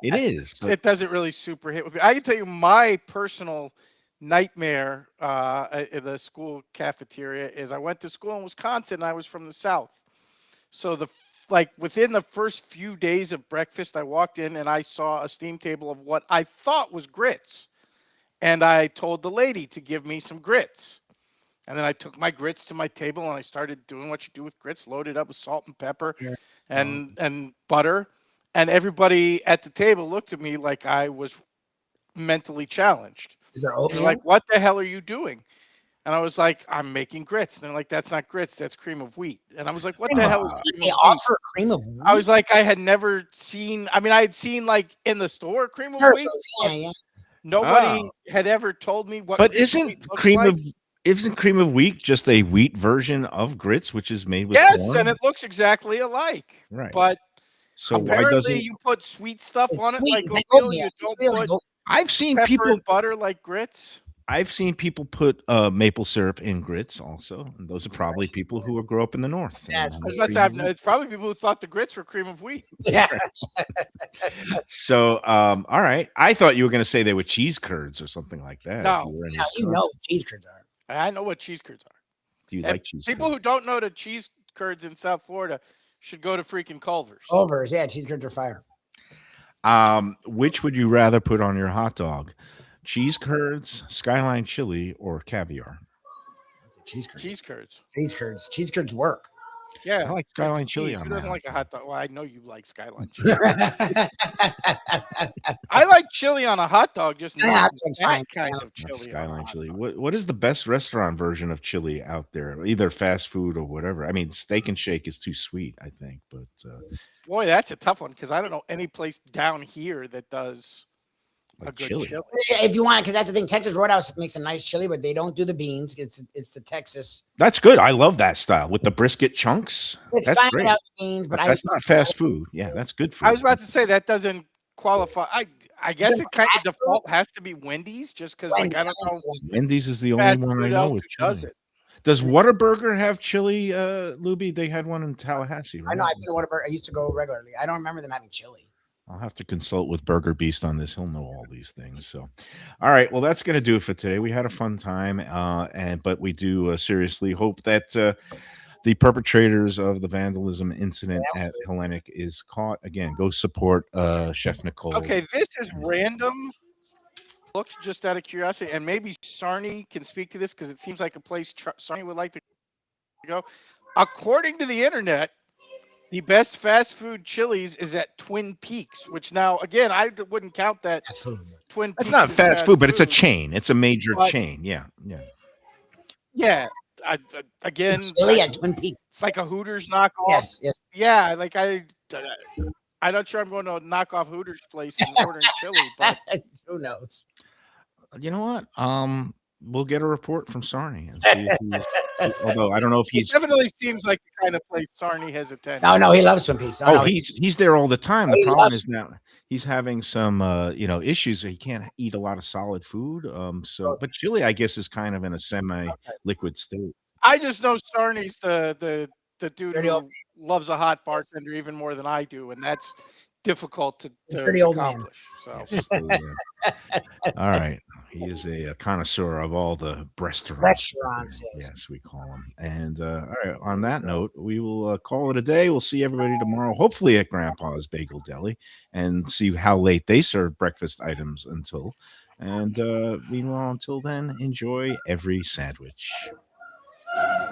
Speaker 4: It is. But
Speaker 7: It doesn't really super hit with me. I can tell you my personal nightmare in the school cafeteria is I went to school in Wisconsin. And I was from the South, so within the first few days of breakfast, I walked in and I saw a steam table of what I thought was grits, and I told the lady to give me some grits. And then I took my grits to my table and I started doing what you do with grits, loaded up with salt and pepper and butter. And everybody at the table looked at me like I was mentally challenged.
Speaker 6: Is there
Speaker 7: They're
Speaker 6: oatmeal?
Speaker 7: like, what the hell are you doing? And I was like, I'm making grits. And they're like, that's not grits, that's cream of wheat. And I was like, what the hell is cream
Speaker 6: They
Speaker 7: of wheat?
Speaker 6: offer cream of wheat.
Speaker 7: I was like, I had never seen, I mean, I had seen like in the store cream of wheat.
Speaker 6: Yeah.
Speaker 7: Nobody had ever told me what.
Speaker 4: But
Speaker 7: cream of wheat looks
Speaker 4: cream
Speaker 7: like.
Speaker 4: of isn't cream of wheat just a wheat version of grits, which is made with
Speaker 7: Yes,
Speaker 4: corn?
Speaker 7: and it looks exactly alike.
Speaker 4: Right.
Speaker 7: But
Speaker 4: So why
Speaker 7: apparently
Speaker 4: doesn't
Speaker 7: you put sweet stuff
Speaker 6: It's
Speaker 7: on it
Speaker 6: sweet.
Speaker 7: like
Speaker 6: It's like
Speaker 7: oatmeal.
Speaker 6: oatmeal.
Speaker 7: You
Speaker 6: It's
Speaker 7: don't
Speaker 6: really
Speaker 7: put
Speaker 6: like
Speaker 4: I've seen
Speaker 7: pepper
Speaker 4: people
Speaker 7: and butter like grits.
Speaker 4: I've seen people put maple syrup in grits also, and those are probably people who grew up in the north.
Speaker 6: That's
Speaker 7: I was about to say, it's probably people who thought the grits were cream of wheat.
Speaker 6: Yeah.
Speaker 4: So, all right. I thought you were going to say they were cheese curds or something like that.
Speaker 7: No.
Speaker 4: If you were any
Speaker 6: Now you
Speaker 4: sus.
Speaker 6: know what cheese curds are.
Speaker 7: I know what cheese curds are.
Speaker 4: Do you
Speaker 7: And
Speaker 4: like cheese
Speaker 7: people
Speaker 4: curds?
Speaker 7: who don't know the cheese curds in South Florida should go to freaking Culver's.
Speaker 6: Culver's, yeah, cheese curds are fire.
Speaker 4: Which would you rather put on your hot dog? Cheese curds, skyline chili, or caviar?
Speaker 6: Cheese curds.
Speaker 7: Cheese curds.
Speaker 6: Cheese curds. Cheese curds work.
Speaker 7: Yeah.
Speaker 4: I like
Speaker 7: it's
Speaker 4: skyline chili
Speaker 7: cheese.
Speaker 4: on
Speaker 7: Who
Speaker 4: my
Speaker 7: doesn't
Speaker 4: hot
Speaker 7: like a
Speaker 4: dog.
Speaker 7: hot dog? Well, I know you like skyline chili. I like chili on a hot dog, just
Speaker 6: Yeah,
Speaker 7: not
Speaker 6: hot dog's
Speaker 7: that
Speaker 6: fine.
Speaker 7: kind of
Speaker 4: Not
Speaker 7: chili. on a
Speaker 4: skyline
Speaker 7: hot
Speaker 4: chili.
Speaker 7: dog.
Speaker 4: What is the best restaurant version of chili out there? Either fast food or whatever. I mean, Steak and Shake is too sweet, I think. But
Speaker 7: Boy, that's a tough one because I don't know any place down here that does a
Speaker 4: like
Speaker 7: good
Speaker 4: chili.
Speaker 7: chili.
Speaker 6: If you want, because that's the thing. Texas Roadhouse makes a nice chili, but they don't do the beans. It's the Texas.
Speaker 4: That's good. I love that style with the brisket chunks.
Speaker 6: It's
Speaker 4: That's
Speaker 6: fine
Speaker 4: great.
Speaker 6: without the beans, but
Speaker 4: That's not fast food. Yeah, that's good food.
Speaker 7: I was about to say that doesn't qualify. I guess
Speaker 6: Even
Speaker 7: it kind of
Speaker 6: fast food?
Speaker 7: default has to be Wendy's, just because like I don't know
Speaker 4: Wendy's is the only
Speaker 7: fast
Speaker 4: one I
Speaker 7: food
Speaker 4: know
Speaker 7: else
Speaker 4: with
Speaker 7: who does
Speaker 4: chili.
Speaker 7: it.
Speaker 4: Does Whataburger have chili, Lubie? They had one in Tallahassee,
Speaker 6: I
Speaker 4: right?
Speaker 6: know I've been to Whataburger. I used to go regularly. I don't remember them having chili.
Speaker 4: I'll have to consult with Burger Beast on this. He'll know all these things. So, all right. Well, that's going to do it for today. We had a fun time, but we do seriously hope that the perpetrators of the vandalism incident at Hellenic is caught. Again, go support Chef Nikol.
Speaker 7: Okay, this is random. Looked just out of curiosity, and maybe Sarni can speak to this because it seems like a place Sarni would like to go. According to the internet, the best fast food Chili's is at Twin Peaks, which now, again, I wouldn't count that.
Speaker 6: That's food.
Speaker 7: Twin
Speaker 4: It's
Speaker 7: Peaks
Speaker 4: not
Speaker 7: is
Speaker 4: fast food, but it's a chain. It's a major
Speaker 7: But-
Speaker 4: chain. Yeah.
Speaker 7: Yeah. Again,
Speaker 6: Chili at Twin Peaks.
Speaker 7: it's like a Hooters knockoff.
Speaker 6: Yes.
Speaker 7: Yeah, like I'm not sure I'm going to a knockoff Hooters place and ordering chili, but
Speaker 6: Who knows?
Speaker 4: You know what? We'll get a report from Sarni and see if although I don't know if
Speaker 7: it
Speaker 4: he's
Speaker 7: definitely seems like the kind of place Sarni has attended.
Speaker 6: No, he loves Twin Peaks.
Speaker 4: Oh, he's there all the time. The
Speaker 6: he
Speaker 4: problem
Speaker 6: loves-
Speaker 4: is now he's having some issues. He can't eat a lot of solid food. But chili, I guess, is kind of in a semi-liquid state.
Speaker 7: I just know Sarni's the dude
Speaker 6: Dirty old-
Speaker 7: who loves a hot bartender even more than I do, and that's difficult to
Speaker 6: Dirty old man.
Speaker 7: accomplish. So
Speaker 4: Yes, all right. He is a connoisseur of all the restaurants.
Speaker 6: Restaurants, yes.
Speaker 4: Yes, we call them. And all right, on that note, we will call it a day. We'll see everybody tomorrow, hopefully at Grandpa's Bagel Deli, and see how late they serve breakfast items until. And meanwhile, until then, enjoy every sandwich.